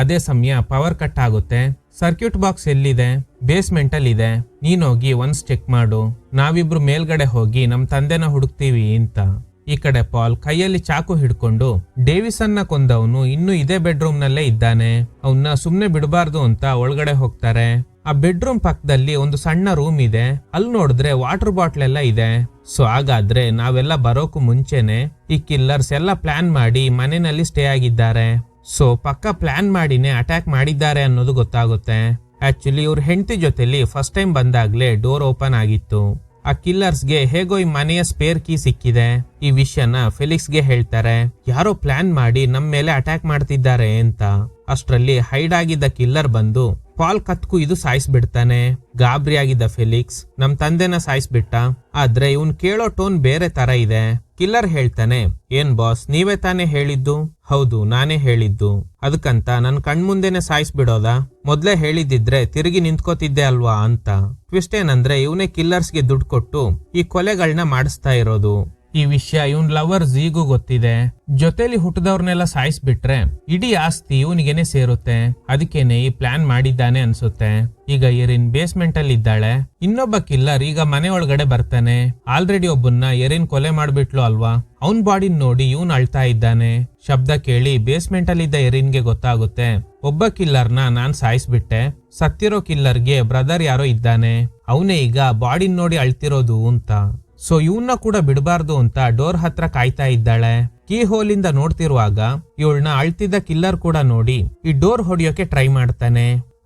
ಅದೇ ಸಮಯ ಪವರ್ ಕಟ್ ಆಗುತ್ತೆ. ಸರ್ಕ್ಯೂಟ್ ಬಾಕ್ಸ್ ಎಲ್ಲಿದೆ? ಬೇಸ್ಮೆಂಟ್ ಅಲ್ಲಿ ಇದೆ. ನೀನೋಗಿ ಒನ್ಸ್ ಚೆಕ್ ಮಾಡು, ನಾವಿಬ್ರು ಮೇಲ್ಗಡೆ ಹೋಗಿ ನಮ್ ತಂದೆನ ಹುಡುಕ್ತೀವಿ ಅಂತ. ಈ ಕಡೆ ಪಾಲ್ ಕೈಯಲ್ಲಿ ಚಾಕು ಹಿಡ್ಕೊಂಡು ಡೇವಿಸನ್ ನ ಕೊಂದವನು ಇನ್ನು ಇದೇ ಬೆಡ್ರೂಮ್ ನಲ್ಲೇ ಇದ್ದಾನೆ, ಅವನ್ನ ಸುಮ್ನೆ ಬಿಡಬಾರ್ದು ಅಂತ ಒಳಗಡೆ ಹೋಗ್ತಾರೆ. ಆ ಬೆಡ್ರೂಮ್ ಪಕ್ಕದಲ್ಲಿ ಒಂದು ಸಣ್ಣ ರೂಮ್ ಇದೆ. ಅಲ್ಲಿ ನೋಡಿದ್ರೆ ವಾಟರ್ ಬಾಟ್ಲ್ ಎಲ್ಲ ಇದೆ. ಸೊ ಹಾಗಾದ್ರೆ ನಾವೆಲ್ಲ ಬರೋಕು ಮುಂಚೆನೆ ಈ ಕಿಲ್ಲರ್ಸ್ ಎಲ್ಲ ಪ್ಲಾನ್ ಮಾಡಿ ಮನೆಯಲ್ಲಿ ಸ್ಟೇ ಆಗಿದ್ದಾರೆ. ಸೊ ಪಕ್ಕ ಪ್ಲಾನ್ ಮಾಡಿನೇ ಅಟ್ಯಾಕ್ ಮಾಡಿದ್ದಾರೆ ಅನ್ನೋದು ಗೊತ್ತಾಗುತ್ತೆ. ಆಕ್ಚುಲಿ ಇವ್ರ ಹೆಂಡತಿ ಜೊತೆಲಿ ಫಸ್ಟ್ ಟೈಮ್ ಬಂದಾಗ್ಲೇ ಡೋರ್ ಓಪನ್ ಆಗಿತ್ತು. ಆ ಕಿಲ್ಲರ್ಸ್ಗೆ ಹೇಗೋ ಈ ಮನೆಯ ಸ್ಪೇರ್ ಕೀ ಸಿಕ್ಕಿದೆ. ಈ ವಿಷಯನ ಫೆಲಿಕ್ಸ್ಗೆ ಹೇಳ್ತಾರೆ. ಯಾರೋ ಪ್ಲಾನ್ ಮಾಡಿ ನಮ್ ಮೇಲೆ ಅಟ್ಯಾಕ್ ಮಾಡ್ತಿದ್ದಾರೆ ಅಂತ. ಅಷ್ಟ್ರಲ್ಲಿ ಹೈಡ್ ಆಗಿದ್ದ ಕಿಲ್ಲರ್ ಬಂದು ಪಾಲ್ ಕತ್ಕು ಇದು ಸಾಯಿಸ್ಬಿಡ್ತಾನೆ. ಗಾಬರಿ ಆಗಿದ್ದ ಫೆಲಿಕ್ಸ್ ನಮ್ ತಂದೆನ ಸಾಯಿಸ್ಬಿಟ್ಟ, ಆದ್ರೆ ಇವನ್ ಕೇಳೋ ಟೋನ್ ಬೇರೆ ತರ ಇದೆ. ಕಿಲ್ಲರ್ ಹೇಳ್ತಾನೆ, ಏನ್ ಬಾಸ್ ನೀವೇ ತಾನೇ ಹೇಳಿದ್ದು? ಹೌದು ನಾನೇ ಹೇಳಿದ್ದು. ಅದಕ್ಕಂತ ನನ್ ಕಣ್ಮುಂದೆನೆ ಸಾಯಿಸ್ಬಿಡೋದಾ? ಮೊದ್ಲೇ ಹೇಳಿದ್ದಿದ್ರೆ ತಿರುಗಿ ನಿಂತ್ಕೋತಿದ್ದೆ ಅಲ್ವಾ ಅಂತ. ಟ್ವಿಸ್ಟ್ ಏನಂದ್ರೆ ಇವನೇ ಕಿಲ್ಲರ್ಸ್ಗೆ ದುಡ್ಡು ಕೊಟ್ಟು ಈ ಕೊಲೆಗಳನ್ನ ಮಾಡಿಸ್ತಾ ಇರೋದು. ಈ ವಿಷಯ ಇವನ್ ಲವರ್ ಝೀಗೂ ಗೊತ್ತಿದೆ. ಜೊತೆಲಿ ಹುಟ್ಟಿದವ್ರನ್ನೆಲ್ಲ ಸಾಯಿಸ್ಬಿಟ್ರೆ ಇಡೀ ಆಸ್ತಿ ಇವನಿಗೆನೆ ಸೇರುತ್ತೆ. ಅದಕ್ಕೇನೆ ಈ ಪ್ಲಾನ್ ಮಾಡಿದ್ದಾನೆ ಅನ್ಸುತ್ತೆ. ಈಗ ಎರಿನ್ ಬೇಸ್ಮೆಂಟ್ ಅಲ್ಲಿ ಇದ್ದಾಳೆ. ಇನ್ನೊಬ್ಬ ಕಿಲ್ಲರ್ ಈಗ ಮನೆ ಒಳಗಡೆ ಬರ್ತಾನೆ. ಆಲ್ರೆಡಿ ಒಬ್ಬನ್ನ ಎರಿನ್ ಕೊಲೆ ಮಾಡ್ಬಿಟ್ಲು ಅಲ್ವಾ, ಅವನ್ ಬಾಡಿ ನೋಡಿ ಇವನ್ ಅಳ್ತಾ ಇದ್ದಾನೆ. ಶಬ್ದ ಕೇಳಿ ಬೇಸ್ಮೆಂಟ್ ಅಲ್ಲಿ ಇದ್ದ ಎರಿನ್ಗೆ ಗೊತ್ತಾಗುತ್ತೆ, ಒಬ್ಬ ಕಿಲ್ಲರ್ನ ನಾನ್ ಸಾಯಿಸ್ಬಿಟ್ಟೆ, ಸತ್ತಿರೋ ಕಿಲ್ಲರ್ಗೆ ಬ್ರದರ್ ಯಾರೋ ಇದ್ದಾನೆ, ಅವನೇ ಈಗ ಬಾಡಿ ನೋಡಿ ಅಳ್ತಿರೋದು ಅಂತ. ಸೊ ಇವನ್ನ ಕೂಡ ಬಿಡಬಾರ್ದು ಅಂತ ಡೋರ್ ಹತ್ರ ಕಾಯ್ತಾ ಇದ್ದಾಳೆ. ಕೀ ಹೋಲ್ ಇಂದ ನೋಡ್ತಿರುವಾಗ ಇವಳನ್ನ ಅಳ್ತಿದ್ದ ಕಿಲ್ಲರ್ ಕೂಡ ನೋಡಿ ಈ ಡೋರ್ ಹೊಡಿಯೋಕೆ ಟ್ರೈ ಮಾಡ್ತಾನೆ.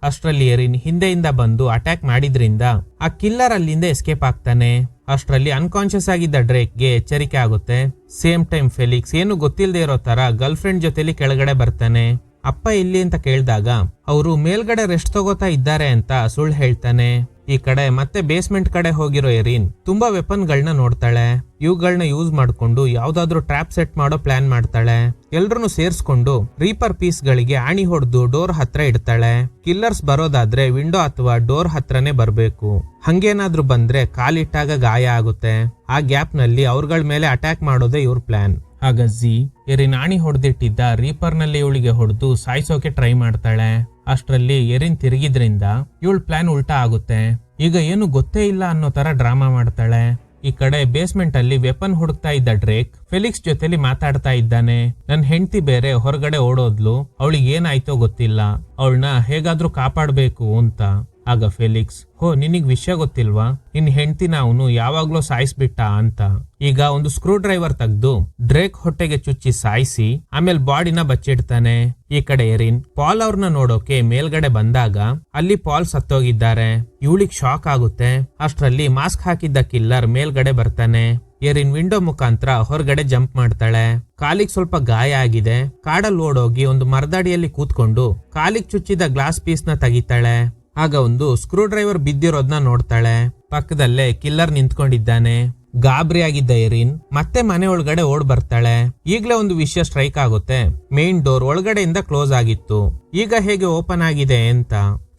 ಅಷ್ಟ್ರಲ್ಲಿ ಎರಿನ್ ಹಿಂದೆಯಿಂದ ಬಂದು ಅಟ್ಯಾಕ್ ಮಾಡಿದ್ರಿಂದ ಆ ಕಿಲ್ಲರ್ ಅಲ್ಲಿಂದ ಎಸ್ಕೇಪ್ ಆಗ್ತಾನೆ. ಅಷ್ಟ್ರಲ್ಲಿ ಅನ್ಕಾನ್ಶಿಯಸ್ ಆಗಿದ್ದ ಡ್ರೇಕ್ಗೆ ಎಚ್ಚರಿಕೆ ಆಗುತ್ತೆ. ಸೇಮ್ ಟೈಮ್ ಫೆಲಿಕ್ಸ್ ಏನು ಗೊತ್ತಿಲ್ಲದೆ ಇರೋ ತರ ಗರ್ಲ್ ಫ್ರೆಂಡ್ ಜೊತೆಲಿ ಕೆಳಗಡೆ ಬರ್ತಾನೆ. ಅಪ್ಪ ಇಲ್ಲಿ ಅಂತ ಕೇಳಿದಾಗ ಅವರು ಮೇಲ್ಗಡೆ ರೆಸ್ಟ್ ತಗೋತಾ ಇದ್ದಾರೆ ಅಂತ ಸುಳ್ಳು ಹೇಳ್ತಾನೆ. ಈ ಕಡೆ ಮತ್ತೆ ಬೇಸ್ಮೆಂಟ್ ಕಡೆ ಹೋಗಿರೋ ಎರಿನ್ ತುಂಬಾ ವೆಪನ್ ಗಳನ್ನ ನೋಡ್ತಾಳೆ. ಇವುಗಳನ್ನ ಯೂಸ್ ಮಾಡ್ಕೊಂಡು ಯಾವ್ದಾದ್ರು ಟ್ರ್ಯಾಪ್ ಸೆಟ್ ಮಾಡೋ ಪ್ಲಾನ್ ಮಾಡ್ತಾಳೆ. ಎಲ್ರನ್ನು ಸೇರ್ಸ್ಕೊಂಡು ರೀಪರ್ ಪೀಸ್ ಗಳಿಗೆ ಆಣಿ ಹೊಡೆದು ಡೋರ್ ಹತ್ರ ಇಡ್ತಾಳೆ. ಕಿಲ್ಲರ್ಸ್ ಬರೋದಾದ್ರೆ ವಿಂಡೋ ಅಥವಾ ಡೋರ್ ಹತ್ರನೇ ಬರ್ಬೇಕು. ಹಂಗೇನಾದ್ರೂ ಬಂದ್ರೆ ಕಾಲಿಟ್ಟಾಗ ಗಾಯ ಆಗುತ್ತೆ. ಆ ಗ್ಯಾಪ್ ನಲ್ಲಿ ಅವ್ರಗಳ ಮೇಲೆ ಅಟ್ಯಾಕ್ ಮಾಡೋದೇ ಇವ್ರ ಪ್ಲಾನ್. ಆಗ ಝೀ ಎರಿನ್ ಆಣಿ ಹೊಡೆದಿಟ್ಟಿದ್ದ ರೀಪರ್ ನಲ್ಲಿ ಇವಳಿಗೆ ಹೊಡೆದು ಸಾಯಿಸೋಕೆ ಟ್ರೈ ಮಾಡ್ತಾಳೆ. ಅಷ್ಟ್ರಲ್ಲಿ ಎರಿನ್ ತಿರುಗಿದ್ರಿಂದ ಇವಳ ಪ್ಲಾನ್ ಉಲ್ಟಾ ಆಗುತ್ತೆ. ಈಗ ಏನು ಗೊತ್ತೇ ಇಲ್ಲ ಅನ್ನೋ ತರ ಡ್ರಾಮಾ ಮಾಡ್ತಾಳೆ. ಈ ಕಡೆ ಬೇಸ್ಮೆಂಟ್ ಅಲ್ಲಿ ವೆಪನ್ ಹುಡುಕ್ತಾ ಇದ್ದ ಡ್ರೇಕ್ ಫೆಲಿಕ್ಸ್ ಜೊತೆಲಿ ಮಾತಾಡ್ತಾ ಇದ್ದಾನೆ. ನನ್ ಹೆಂಡತಿ ಬೇರೆ ಹೊರಗಡೆ ಓಡೋದ್ಲು, ಅವಳಿಗೆ ಏನಾಯ್ತೋ ಗೊತ್ತಿಲ್ಲ, ಅವಳನ್ನ ಹೇಗಾದ್ರೂ ಕಾಪಾಡ್ಬೇಕು ಅಂತ. ಆಗ ಫೆಲಿಕ್ಸ್, ಹೋ ನಿನಗ್ ವಿಷಯ ಗೊತ್ತಿಲ್ವಾ, ನಿನ್ ಹೆಂಡತಿನ ಅವನು ಯಾವಾಗ್ಲೂ ಸಾಯಿಸ್ಬಿಟ್ಟ ಅಂತ. ಈಗ ಒಂದು ಸ್ಕ್ರೂ ಡ್ರೈವರ್ ತೆಗ್ದು ಡ್ರೇಕ್ ಹೊಟ್ಟೆಗೆ ಚುಚ್ಚಿ ಸಾಯಿಸಿ ಆಮೇಲೆ ಬಾಡಿನ ಬಚ್ಚಿಡ್ತಾನೆ. ಈ ಕಡೆ ಎರಿನ್ ಪಾಲ್ ಅವ್ರನ್ನ ನೋಡೋಕೆ ಮೇಲ್ಗಡೆ ಬಂದಾಗ ಅಲ್ಲಿ ಪಾಲ್ ಸತ್ತೋಗಿದ್ದಾರೆ. ಇವಳಿಗೆ ಶಾಕ್ ಆಗುತ್ತೆ. ಅಷ್ಟ್ರಲ್ಲಿ ಮಾಸ್ಕ್ ಹಾಕಿದ್ದ ಕಿಲ್ಲರ್ ಮೇಲ್ಗಡೆ ಬರ್ತಾನೆ. ಎರಿನ್ ವಿಂಡೋ ಮುಖಾಂತರ ಹೊರಗಡೆ ಜಂಪ್ ಮಾಡ್ತಾಳೆ. ಕಾಲಿಗೆ ಸ್ವಲ್ಪ ಗಾಯ ಆಗಿದೆ. ಕಾಡಲ್ಲಿ ಓಡೋಗಿ ಒಂದು ಮರದಡಿಯಲ್ಲಿ ಕೂತ್ಕೊಂಡು ಕಾಲಿಗೆ ಚುಚ್ಚಿದ ಗ್ಲಾಸ್ ಪೀಸ್ ನ ತೆಗಿತಾಳೆ. ಆಗ ಒಂದು ಸ್ಕ್ರೂ ಡ್ರೈವರ್ ಬಿದ್ದಿರೋದ್ನ ನೋಡ್ತಾಳೆ. ಪಕ್ಕದಲ್ಲೇ ಕಿಲ್ಲರ್ ನಿಂತ್ಕೊಂಡಿದ್ದಾನೆ. ಗಾಬರಿ ಆಗಿದ್ದ ಎರಿನ್ ಮತ್ತೆ ಮನೆ ಒಳಗಡೆ ಓಡ್ ಬರ್ತಾಳೆ. ಈಗ್ಲೇ ಒಂದು ವಿಷಯ ಸ್ಟ್ರೈಕ್ ಆಗುತ್ತೆ. ಮೇನ್ ಡೋರ್ ಒಳಗಡೆಯಿಂದ ಕ್ಲೋಸ್ ಆಗಿತ್ತು, ಈಗ ಹೇಗೆ ಓಪನ್ ಆಗಿದೆ ಅಂತ.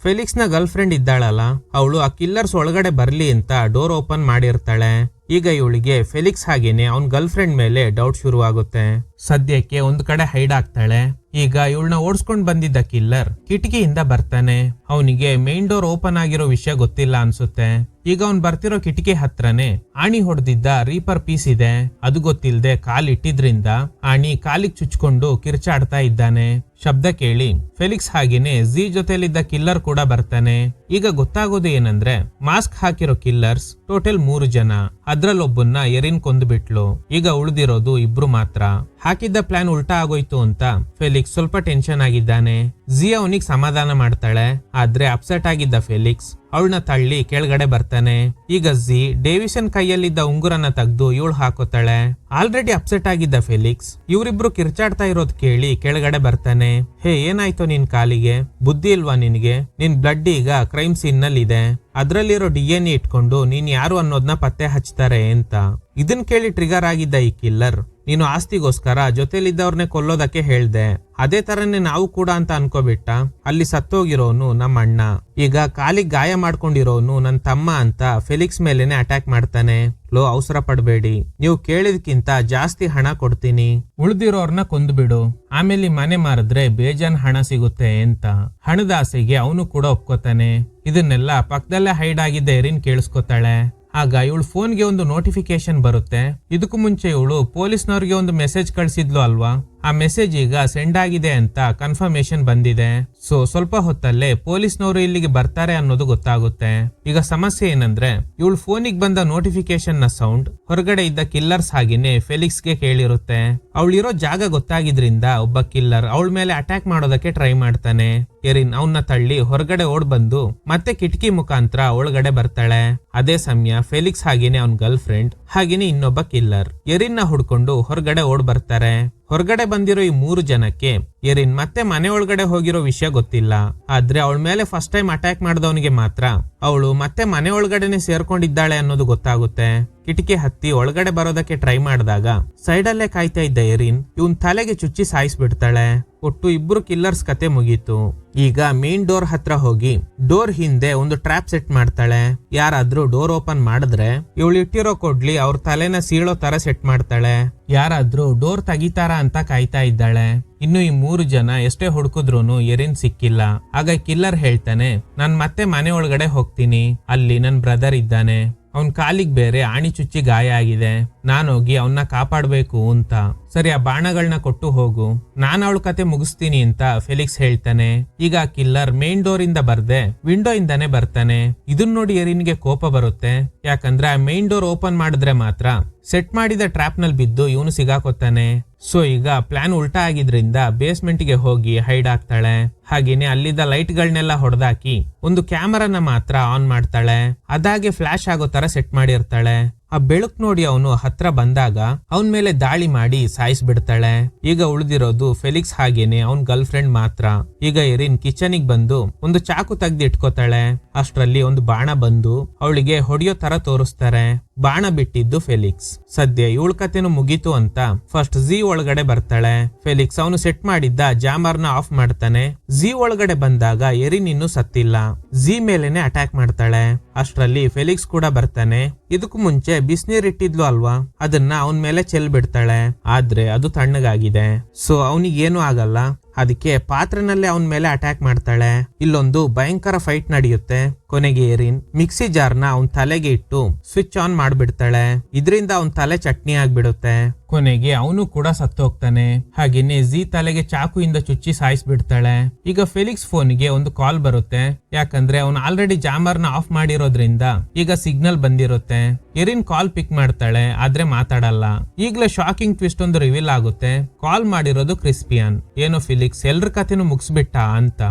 ಫೆಲಿಕ್ಸ್ ನ ಗರ್ಲ್ ಫ್ರೆಂಡ್ ಇದ್ದಾಳಲ್ಲ, ಅವಳು ಆ ಕಿಲ್ಲರ್ಸ್ ಒಳಗಡೆ ಬರ್ಲಿ ಅಂತ ಡೋರ್ ಓಪನ್ ಮಾಡಿರ್ತಾಳೆ. ಈಗ ಇವಳಿಗೆ ಫೆಲಿಕ್ಸ್ ಹಾಗೇನೆ ಅವನ್ ಗರ್ಲ್ ಫ್ರೆಂಡ್ ಮೇಲೆ ಡೌಟ್ ಶುರುವಾಗುತ್ತೆ. ಸದ್ಯಕ್ಕೆ ಒಂದ್ ಕಡೆ ಹೈಡ್ ಆಗ್ತಾಳೆ. ಈಗ ಇವಳನ್ನ ಓಡಿಸ್ಕೊಂಡ್ ಬಂದಿದ್ದ ಕಿಲ್ಲರ್ ಕಿಟಕಿಯಿಂದ ಬರ್ತಾನೆ. ಅವನಿಗೆ ಮೇನ್ ಡೋರ್ ಓಪನ್ ಆಗಿರೋ ವಿಷಯ ಗೊತ್ತಿಲ್ಲ ಅನ್ಸುತ್ತೆ. ಈಗ ಅವ್ನ್ ಬರ್ತಿರೋ ಕಿಟಕಿ ಹತ್ರನೇ ಆಣಿ ಹೊಡೆದಿದ್ದ ರೀಪರ್ ಪೀಸ್ ಇದೆ. ಅದು ಗೊತ್ತಿಲ್ದೆ ಕಾಲಿಟ್ಟಿದ್ರಿಂದ ಆಣಿ ಕಾಲಿಗೆ ಚುಚ್ಕೊಂಡು ಕಿರ್ಚಾಡ್ತಾ ಇದ್ದಾನೆ. ಶಬ್ದ ಕೇಳಿ ಫೆಲಿಕ್ಸ್ ಹಾಗೇನೆ ಝೀ ಜೊತೆಲಿದ್ದ ಕಿಲ್ಲರ್ ಕೂಡ ಬರ್ತಾನೆ. ಈಗ ಗೊತ್ತಾಗೋದು ಏನಂದ್ರೆ ಮಾಸ್ಕ್ ಹಾಕಿರೋ ಕಿಲ್ಲರ್ಸ್ ಟೋಟಲ್ 3 ಜನ. ಅದ್ರಲ್ಲೊಬ್ಬನ್ನ ಎರಿನ್ ಕೊಂದ್ಬಿಟ್ಲು. ಈಗ ಉಳಿದಿರೋದು ಇಬ್ರು ಮಾತ್ರ. ಹಾಕಿದ್ದ ಪ್ಲಾನ್ ಉಲ್ಟಾ ಆಗೋಯ್ತು ಅಂತ ಫೆಲಿಕ್ಸ್ ಸ್ವಲ್ಪ ಟೆನ್ಷನ್ ಆಗಿದ್ದಾನೆ. ಝಿ ಅವನಿಗೆ ಸಮಾಧಾನ ಮಾಡ್ತಾಳೆ. ಆದ್ರೆ ಅಪ್ಸೆಟ್ ಆಗಿದ್ದ ಫೆಲಿಕ್ಸ್ ಅವಳನ್ನ ತಳ್ಳಿ ಕೆಳಗಡೆ ಬರ್ತಾನೆ. ಈಗ ಝಿ ಡೇವಿಸನ್ ಕೈಯಲ್ಲಿದ್ದ ಉಂಗುರನ ತೆಗ್ದು ಇವಳು ಹಾಕೋತಾಳೆ. ಆಲ್ರೆಡಿ ಅಪ್ಸೆಟ್ ಆಗಿದ್ದ ಫೆಲಿಕ್ಸ್ ಇವರಿಬ್ರು ಕಿರ್ಚಾಡ್ತಾ ಇರೋದ್ ಕೇಳಿ ಕೆಳಗಡೆ ಬರ್ತಾನೆ. ಹೇ, ಏನಾಯ್ತು ನಿನ್ ಕಾಲಿಗೆ? ಬುದ್ಧಿ ಇಲ್ವಾ ನಿನ್ಗೆ? ನಿನ್ ಬ್ಲಡ್ ಈಗ ಕ್ರೈಮ್ ಸೀನ್ ನಲ್ಲಿ ಇದೆ. ಅದ್ರಲ್ಲಿರೋ DNA ಇಟ್ಕೊಂಡು ನೀನ್ ಯಾರು ಅನ್ನೋದನ್ನ ಪತ್ತೆ ಹಚ್ತಾರೆ ಅಂತ. ಇದನ್ ಕೇಳಿ ಟ್ರಿಗರ್ ಆಗಿದ್ದ ಈ ಕಿಲ್ಲರ್, ನೀನು ಆಸ್ತಿಗೋಸ್ಕರ ಜೊತೆಲಿದ್ದವ್ರನ್ನೇ ಕೊಲ್ಲೋದಕ್ಕೆ ಹೇಳ್ದೆ, ಅದೇ ತರನೇ ನಾವು ಕೂಡ ಅಂತ ಅನ್ಕೋಬಿಟ್ಟ. ಅಲ್ಲಿ ಸತ್ತೋಗಿರೋನು ನಮ್ಮ ಅಣ್ಣ, ಈಗ ಕಾಲಿಗೆ ಗಾಯ ಮಾಡ್ಕೊಂಡಿರೋನು ನನ್ ತಮ್ಮ ಅಂತ ಫೆಲಿಕ್ಸ್ ಮೇಲೆನೆ ಅಟ್ಯಾಕ್ ಮಾಡ್ತಾನೆ. ಲೋ, ಅವಸರ ಪಡ್ಬೇಡಿ, ನೀವು ಕೇಳಿದ್ಕಿಂತ ಜಾಸ್ತಿ ಹಣ ಕೊಡ್ತೀನಿ, ಉಳ್ದಿರೋರ್ನ ಕೊಂದ್ಬಿಡು, ಆಮೇಲೆ ಮನೆ ಮಾರಿದ್ರೆ ಬೇಜಾನ್ ಹಣ ಸಿಗುತ್ತೆ ಅಂತ. ಹಣದ ಆಸೆಗೆ ಅವನು ಕೂಡ ಒಪ್ಕೋತಾನೆ. ಇದನ್ನೆಲ್ಲ ಪಕ್ಕದಲ್ಲೇ ಹೈಡ್ ಆಗಿದ್ದ ಎರಿನ್ ಕೇಳಿಸ್ಕೊತಾಳೆ. ಆಗ ಇವಳು ಫೋನ್ಗೆ ಒಂದು ನೋಟಿಫಿಕೇಶನ್ ಬರುತ್ತೆ. ಇದಕ್ಕೂ ಮುಂಚೆ ಇವಳು ಪೊಲೀಸ್ನವ್ರಿಗೆ ಒಂದು ಮೆಸೇಜ್ ಕಳ್ಸಿದ್ಲು ಅಲ್ವಾ, ಆ ಮೆಸೇಜ್ ಈಗ ಸೆಂಡ್ ಆಗಿದೆ ಅಂತ ಕನ್ಫರ್ಮೇಶನ್ ಬಂದಿದೆ. ಸೊ ಸ್ವಲ್ಪ ಹೊತ್ತಲ್ಲೇ ಪೊಲೀಸ್ನವರು ಇಲ್ಲಿಗೆ ಬರ್ತಾರೆ ಅನ್ನೋದು ಗೊತ್ತಾಗುತ್ತೆ. ಈಗ ಸಮಸ್ಯೆ ಏನಂದ್ರೆ ಇವಳು ಫೋನಿಗೆ ಬಂದ ನೋಟಿಫಿಕೇಶನ್ ನ ಸೌಂಡ್ ಹೊರಗಡೆ ಇದ್ದ ಕಿಲ್ಲರ್ಸ್ ಹಾಗೇನೆ ಫೆಲಿಕ್ಸ್ಗೆ ಕೇಳಿರುತ್ತೆ. ಅವಳಿರೋ ಜಾಗ ಗೊತ್ತಾಗಿದ್ರಿಂದ ಒಬ್ಬ ಕಿಲ್ಲರ್ ಅವಳ ಮೇಲೆ ಅಟ್ಯಾಕ್ ಮಾಡೋದಕ್ಕೆ ಟ್ರೈ ಮಾಡ್ತಾನೆ. ಎರಿನ್ ಅವನ್ನ ತಳ್ಳಿ ಹೊರಗಡೆ ಓಡ್ ಬಂದು ಮತ್ತೆ ಕಿಟಕಿ ಮುಖಾಂತರ ಒಳಗಡೆ ಬರ್ತಾಳೆ. ಅದೇ ಸಮಯ ಫೆಲಿಕ್ಸ್ ಹಾಗೇನೆ ಅವನ್ ಗರ್ಲ್ ಫ್ರೆಂಡ್ ಹಾಗೇನೆ ಇನ್ನೊಬ್ಬ ಕಿಲ್ಲರ್ ಎರಿನ್ ನ ಹುಡ್ಕೊಂಡು ಹೊರಗಡೆ ಓಡ್ ಬರ್ತಾರೆ. ಹೊರಗಡೆ ಬಂದಿರೋ ಈ 3 ಜನಕ್ಕೆ ಎರಿನ್ ಮತ್ತೆ ಮನೆ ಒಳಗಡೆ ಹೋಗಿರೋ ವಿಷಯ ಗೊತ್ತಿಲ್ಲ. ಆದ್ರೆ ಅವಳ ಮೇಲೆ ಫಸ್ಟ್ ಟೈಮ್ ಅಟ್ಯಾಕ್ ಮಾಡಿದವನಿಗೆ ಮಾತ್ರ ಅವಳು ಮತ್ತೆ ಮನೆ ಒಳಗಡೆನೆ ಸೇರ್ಕೊಂಡಿದ್ದಾಳೆ ಅನ್ನೋದು ಗೊತ್ತಾಗುತ್ತೆ. ಕಿಟಕಿ ಹತ್ತಿ ಒಳಗಡೆ ಬರೋದಕ್ಕೆ ಟ್ರೈ ಮಾಡಿದಾಗ ಸೈಡಲ್ಲೇ ಕಾಯ್ತಾ ಇದ್ದ ಎರಿನ್ ಇವನ್ ತಲೆಗೆ ಚುಚ್ಚಿ ಸಾಯಿಸ್ಬಿಡ್ತಾಳೆ. ಒಟ್ಟು ಇಬ್ರು ಕಿಲ್ಲರ್ಸ್ ಕತೆ ಮುಗೀತು. ಈಗ ಮೇನ್ ಡೋರ್ ಹತ್ರ ಹೋಗಿ ಡೋರ್ ಹಿಂದೆ ಒಂದು ಟ್ರ್ಯಾಪ್ ಸೆಟ್ ಮಾಡ್ತಾಳೆ. ಯಾರಾದ್ರೂ ಡೋರ್ ಓಪನ್ ಮಾಡಿದ್ರೆ ಇವಳು ಇಟ್ಟಿರೋ ಕೊಡ್ಲಿ ಅವ್ರ ತಲೆನ ಸೀಳೋ ತರ ಸೆಟ್ ಮಾಡ್ತಾಳೆ. ಯಾರಾದ್ರೂ ಡೋರ್ ತೆಗಿತಾರ ಅಂತ ಕಾಯ್ತಾ ಇದ್ದಾಳೆ. ಇನ್ನು ಈ 3 ಜನ ಎಷ್ಟೇ ಹುಡುಕಿದ್ರೂನು ಎರಿನ್ ಸಿಕ್ಕಿಲ್ಲ. ಆಗ ಕಿಲ್ಲರ್ ಹೇಳ್ತಾನೆ, ನಾನ್ ಮತ್ತೆ ಮನೆ ಒಳಗಡೆ ಹೋಗ್ತೀನಿ, ಅಲ್ಲಿ ನನ್ ಬ್ರದರ್ ಇದ್ದಾನೆ, ಅವನ್ ಕಾಲಿಗೆ ಬೇರೆ ಆಣಿ ಚುಚ್ಚಿ ಗಾಯ ಆಗಿದೆ, ನಾನೋಗಿ ಅವನ್ನ ಕಾಪಾಡ್ಬೇಕು ಅಂತ. ಸರಿ, ಆ ಬಾಣಗಳನ್ನ ಕೊಟ್ಟು ಹೋಗು, ನಾನು ಅವಳ ಕತೆ ಮುಗಿಸ್ತೀನಿ ಅಂತ ಫೆಲಿಕ್ಸ್ ಹೇಳ್ತಾನೆ. ಈಗ ಕಿಲ್ಲರ್ ಮೇನ್ ಡೋರ್ ಇಂದ ಬರ್ದೆ ವಿಂಡೋ ಇಂದಾನೆ ಬರ್ತಾನೆ. ಇದನ್ ನೋಡಿ ಎರಿನ್ಗೆ ಕೋಪ ಬರುತ್ತೆ. ಯಾಕಂದ್ರೆ ಆ ಮೇನ್ ಡೋರ್ ಓಪನ್ ಮಾಡಿದ್ರೆ ಮಾತ್ರ ಸೆಟ್ ಮಾಡಿದ ಟ್ರ್ಯಾಪ್ ನಲ್ಲಿ ಬಿದ್ದು ಇವನು ಸಿಗಾಕೋತಾನೆ. ಸೊ ಈಗ ಪ್ಲಾನ್ ಉಲ್ಟಾ ಆಗಿದ್ರಿಂದ ಬೇಸ್ಮೆಂಟ್ ಗೆ ಹೋಗಿ ಹೈಡ್ ಆಗ್ತಾಳೆ. ಹಾಗೇನೆ ಅಲ್ಲಿದ್ದ ಲೈಟ್ ಗಳನ್ನೆಲ್ಲ ಹೊಡೆದಾಕಿ ಒಂದು ಕ್ಯಾಮರಾನ ಮಾತ್ರ ಆನ್ ಮಾಡ್ತಾಳೆ. ಅದಾಗೆ ಫ್ಲಾಶ್ ಆಗೋ ತರ ಸೆಟ್ ಮಾಡಿರ್ತಾಳೆ. ಆ ಬೆಳಕು ನೋಡಿ ಅವನು ಹತ್ರ ಬಂದಾಗ ಅವನ್ ಮೇಲೆ ದಾಳಿ ಮಾಡಿ ಸಾಯಿಸ್ಬಿಡ್ತಾಳೆ. ಈಗ ಉಳಿದಿರೋದು ಫೆಲಿಕ್ಸ್ ಹಾಗೇನೆ ಅವನ್ ಗರ್ಲ್ ಫ್ರೆಂಡ್ ಮಾತ್ರ. ಈಗ ಎರಿನ್ ಕಿಚನಿಗೆ ಬಂದು ಒಂದು ಚಾಕು ತೆಗ್ದು ಇಟ್ಕೋತಾಳೆ. ಅಷ್ಟ್ರಲ್ಲಿ ಒಂದು ಬಾಣ ಬಂದು ಅವಳಿಗೆ ಹೊಡೆಯೋ ತರ ತೋರಿಸ್ತಾರೆ. ಬಾಣ ಬಿಟ್ಟಿದ್ದು ಫೆಲಿಕ್ಸ್. ಸದ್ಯ ಇವಳ ಕತೆನು ಮುಗೀತು ಅಂತ ಫಸ್ಟ್ ಝಿ ಒಳಗಡೆ ಬರ್ತಾಳೆ. ಫೆಲಿಕ್ಸ್ ಅವನು ಸೆಟ್ ಮಾಡಿದ್ದ ಜಾಮರ್ನ ಆಫ್ ಮಾಡ್ತಾನೆ. ಝಿ ಒಳಗಡೆ ಬಂದಾಗ ಎರಿನ್ ಇನ್ನೂ ಸತ್ತಿಲ್ಲ. ಝಿ ಮೇಲೆನೆ ಅಟ್ಯಾಕ್ ಮಾಡ್ತಾಳೆ. ಅಷ್ಟ್ರಲ್ಲಿ ಫೆಲಿಕ್ಸ್ ಕೂಡ ಬರ್ತಾನೆ. ಇದಕ್ಕೂ ಮುಂಚೆ ಬಿಸಿನೀರ್ ಇಟ್ಟಿದ್ಲು ಅಲ್ವಾ, ಅದನ್ನ ಅವನ್ ಮೇಲೆ ಚೆಲ್ ಬಿಡ್ತಾಳೆ. ಆದ್ರೆ ಅದು ತಣ್ಣಗಾಗಿದೆ. ಸೊ ಅವನಿಗೆ ಏನು ಆಗಲ್ಲ. ಅದಕ್ಕೆ ಪಾತ್ರೆನಲ್ಲೇ ಅವನ್ ಮೇಲೆ ಅಟ್ಯಾಕ್ ಮಾಡ್ತಾಳೆ. ಇಲ್ಲೊಂದು ಭಯಂಕರ ಫೈಟ್ ನಡೆಯುತ್ತೆ. ಕೊನೆಗೆ ಎರಿನ್ ಮಿಕ್ಸಿ ಜಾರ್ನ ಅವನ್ ತಲೆಗೆ ಇಟ್ಟು ಸ್ವಿಚ್ ಆನ್ ಮಾಡ್ಬಿಡ್ತಾಳೆ. ಇದರಿಂದ ಅವನ್ ತಲೆ ಚಟ್ನಿ ಆಗ್ಬಿಡುತ್ತೆ. ಕೊನೆಗೆ ಅವನು ಕೂಡ ಸತ್ತೋಗ್ತಾನೆ. ಹಾಗೇನೆ ಝಿ ತಲೆಗೆ ಚಾಕುಯಿಂದ ಚುಚ್ಚಿ ಸಾಯಿಸ್ಬಿಡ್ತಾಳೆ. ಈಗ ಫೆಲಿಕ್ಸ್ ಫೋನ್ಗೆ ಒಂದು ಕಾಲ್ ಬರುತ್ತೆ. ಯಾಕಂದ್ರೆ ಅವನು ಆಲ್ರೆಡಿ ಜಾಮರ್ನ ಆಫ್ ಮಾಡಿರೋದ್ರಿಂದ ಈಗ ಸಿಗ್ನಲ್ ಬಂದಿರುತ್ತೆ. ಎರಿನ್ ಕಾಲ್ ಪಿಕ್ ಮಾಡ್ತಾಳೆ, ಆದ್ರೆ ಮಾತಾಡಲ್ಲ. ಈಗಲೇ ಶಾಕಿಂಗ್ ಟ್ವಿಸ್ಟ್ ಒಂದು ರಿವೀಲ್ ಆಗುತ್ತೆ. ಕಾಲ್ ಮಾಡಿರೋದು ಕ್ರಿಸ್ಪಿಯನ್. ಏನೋ ಫೆಲಿಕ್ಸ್ ಎಲ್ರ ಕಥೆನೂ ಮುಗಿಸ್ಬಿಟ್ಟ ಅಂತ.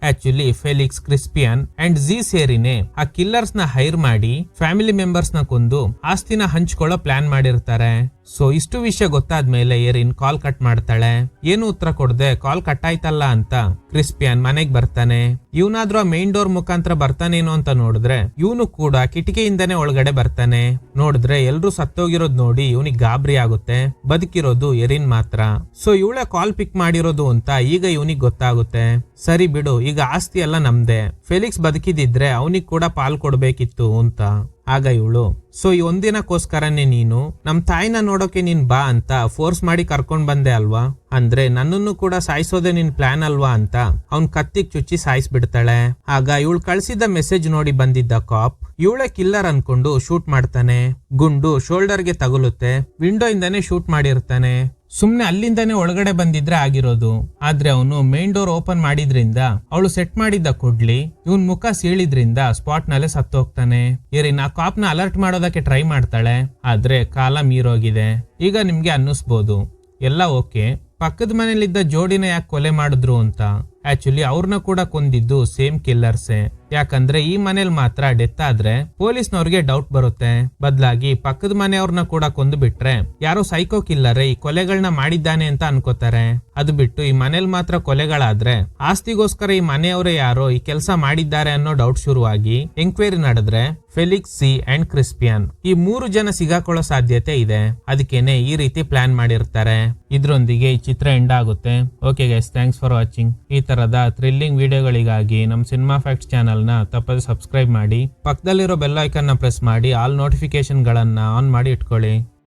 ಆಕ್ಚುಲಿ ಫೆಲಿಕ್ಸ್, ಕ್ರಿಸ್ಪಿಯನ್ ಅಂಡ್ ಝಿ ಸೇರಿನೇ ಆ ಕಿಲ್ಲರ್ಸ್ ನ ಹೈರ್ ಮಾಡಿ ಫ್ಯಾಮಿಲಿ ಮೆಂಬರ್ಸ್ ನ ಕೊಂದು ಆಸ್ತಿನ ಹಂಚ್ಕೊಳ್ಳೋ ಪ್ಲಾನ್ ಮಾಡಿರ್ತಾರೆ. ಸೊ ಇಷ್ಟು ವಿಷಯ ಗೊತ್ತಾದ್ಮೇಲೆ ಎರಿನ್ ಕಾಲ್ ಕಟ್ ಮಾಡ್ತಾಳೆ. ಏನು ಉತ್ತರ ಕೊಡದೆ ಕಾಲ್ ಕಟ್ ಆಯ್ತಲ್ಲ ಅಂತ ಕ್ರಿಸ್ಪಿಯನ್ ಮನೆಗ್ ಬರ್ತಾನೆ. ಇವನಾದ್ರೂ ಆ ಮೇನ್ ಡೋರ್ ಮುಖಾಂತರ ಬರ್ತಾನೇನೋ ಅಂತ ನೋಡಿದ್ರೆ ಇವನು ಕೂಡ ಕಿಟಕಿಯಿಂದನೇ ಒಳಗಡೆ ಬರ್ತಾನೆ. ನೋಡಿದ್ರೆ ಎಲ್ರು ಸತ್ತೋಗಿರೋದ್ ನೋಡಿ ಇವನಿಗೆ ಗಾಬರಿ ಆಗುತ್ತೆ. ಬದುಕಿರೋದು ಎರಿನ್ ಮಾತ್ರ. ಸೊ ಇವಳೆ ಕಾಲ್ ಪಿಕ್ ಮಾಡಿರೋದು ಅಂತ ಈಗ ಇವನಿಗೆ ಗೊತ್ತಾಗುತ್ತೆ. ಸರಿ ಬಿಡು, ಈಗ ಆಸ್ತಿ ಎಲ್ಲ ನಮ್ದೆ, ಫೆಲಿಕ್ಸ್ ಬದುಕಿದಿದ್ರೆ ಅವನಿಗೆ ಕೂಡ ಪಾಲ್ ಕೊಡ್ಬೇಕಿತ್ತು ಅಂತ. ಆಗ ಇವಳು, ಸೊ ಈ ಒಂದಿನಕ್ಕೋಸ್ಕರನೇ ನೀನು ನಮ್ ತಾಯಿನ ನೋಡೋಕೆ ನೀನ್ ಬಾ ಅಂತ ಫೋರ್ಸ್ ಮಾಡಿ ಕರ್ಕೊಂಡ್ ಬಂದೆ ಅಲ್ವಾ, ಅಂದ್ರೆ ನನ್ನನ್ನು ಕೂಡ ಸಾಯಿಸೋದೆ ನಿನ್ ಪ್ಲಾನ್ ಅಲ್ವಾ ಅಂತ ಅವ್ನ್ ಕತ್ತಿಗ್ ಚುಚ್ಚಿ ಸಾಯಿಸ್ಬಿಡ್ತಾಳೆ. ಆಗ ಇವಳು ಕಳ್ಸಿದ್ದ ಮೆಸೇಜ್ ನೋಡಿ ಬಂದಿದ್ದ ಕಾಪ್ ಇವಳೆ ಕಿಲ್ಲರ್ ಅನ್ಕೊಂಡು ಶೂಟ್ ಮಾಡ್ತಾನೆ. ಗುಂಡು ಶೋಲ್ಡರ್ಗೆ ತಗುಲುತ್ತೆ. ವಿಂಡೋ ಇಂದಾನೆ ಶೂಟ್ ಮಾಡಿರ್ತಾನೆ. ಸುಮ್ನೆ ಅಲ್ಲಿಂದಾನೇ ಒಳಗಡೆ ಬಂದಿದ್ರೆ ಆಗಿರೋದು. ಆದ್ರೆ ಅವನು ಮೇನ್ ಡೋರ್ ಓಪನ್ ಮಾಡಿದ್ರಿಂದ ಅವಳು ಸೆಟ್ ಮಾಡಿದ್ದ ಕೊಡ್ಲಿ ಇವನ್ ಮುಖ ಸೀಳಿದ್ರಿಂದ ಸ್ಪಾಟ್ ನಲ್ಲೇ ಸತ್ತೋಗ್ತಾನೆ. ಇರಿನ್ ಆ ಕಾಪ್ನ ಅಲರ್ಟ್ ಮಾಡೋದಕ್ಕೆ ಟ್ರೈ ಮಾಡ್ತಾಳೆ, ಆದ್ರೆ ಕಾಲ ಮೀರೋಗಿದೆ. ಈಗ ನಿಮ್ಗೆ ಅನ್ನಿಸ್ಬೋದು ಎಲ್ಲ ಓಕೆ, ಪಕ್ಕದ ಮನೇಲಿದ್ದ ಜೋಡಿನ ಯಾಕೆ ಕೊಲೆ ಮಾಡಿದ್ರು ಅಂತ. ಆಕ್ಚುಲಿ ಅವ್ರನ್ನ ಕೂಡ ಕೊಂದಿದ್ದು ಸೇಮ್ ಕಿಲ್ಲರ್ಸೇ. ಯಾಕಂದ್ರೆ ಈ ಮನೇಲಿ ಮಾತ್ರ ಡೆತ್ ಆದ್ರೆ ಪೊಲೀಸ್ನವ್ರಿಗೆ ಡೌಟ್ ಬರುತ್ತೆ. ಬದಲಾಗಿ ಪಕ್ಕದ ಮನೆಯವ್ರನ್ನ ಕೂಡ ಕೊಂದು ಬಿಟ್ರೆ ಯಾರೋ ಸೈಕೋ ಕಿಲ್ಲರೇ ಈ ಕೊಲೆಗಳನ್ನ ಮಾಡಿದ್ದಾನೆ ಅಂತ ಅನ್ಕೋತಾರೆ. ಅದು ಬಿಟ್ಟು ಈ ಮನೇಲಿ ಮಾತ್ರ ಕೊಲೆಗಳಾದ್ರೆ ಆಸ್ತಿಗೋಸ್ಕರ ಈ ಮನೆಯವರೇ ಯಾರೋ ಈ ಕೆಲಸ ಮಾಡಿದ್ದಾರೆ ಅನ್ನೋ ಡೌಟ್ ಶುರುವಾಗಿ ಎಂಕ್ವೈರಿ ನಡೆದ್ರೆ ಫೆಲಿಕ್ಸ್, ಸಿ ಅಂಡ್ ಕ್ರಿಸ್ಪಿಯನ್ ಈ 3 ಜನ ಸಿಗಾಕೊಳ್ಳೋ ಸಾಧ್ಯತೆ ಇದೆ. ಅದಕ್ಕೇನೆ ಈ ರೀತಿ ಪ್ಲಾನ್ ಮಾಡಿರ್ತಾರೆ. ಇದ್ರೊಂದಿಗೆ ಈ ಚಿತ್ರ ಎಂಡ್ ಆಗುತ್ತೆ. Okay guys, thanks for watching. ಈ ತರದ ಥ್ರಿಲ್ಲಿಂಗ್ ವಿಡಿಯೋಗಳಿಗಾಗಿ ನಮ್ಮ ಸಿನಿಮಾ ಫ್ಯಾಕ್ಟ್ಸ್ ಚಾನಲ್ ನ ತಪ್ಪದೆ ಸಬ್ಸ್ಕ್ರೈಬ್ ಮಾಡಿ, ಪಕ್ಕದಲ್ಲಿರೋ ಬೆಲ್ ಐಕಾನ್ ನ ಪ್ರೆಸ್ ಮಾಡಿ ಆಲ್ ನೋಟಿಫಿಕೇಶನ್ ಗಳನ್ನ ಆನ್ ಮಾಡಿ ಇಟ್ಕೊಳ್ಳಿ.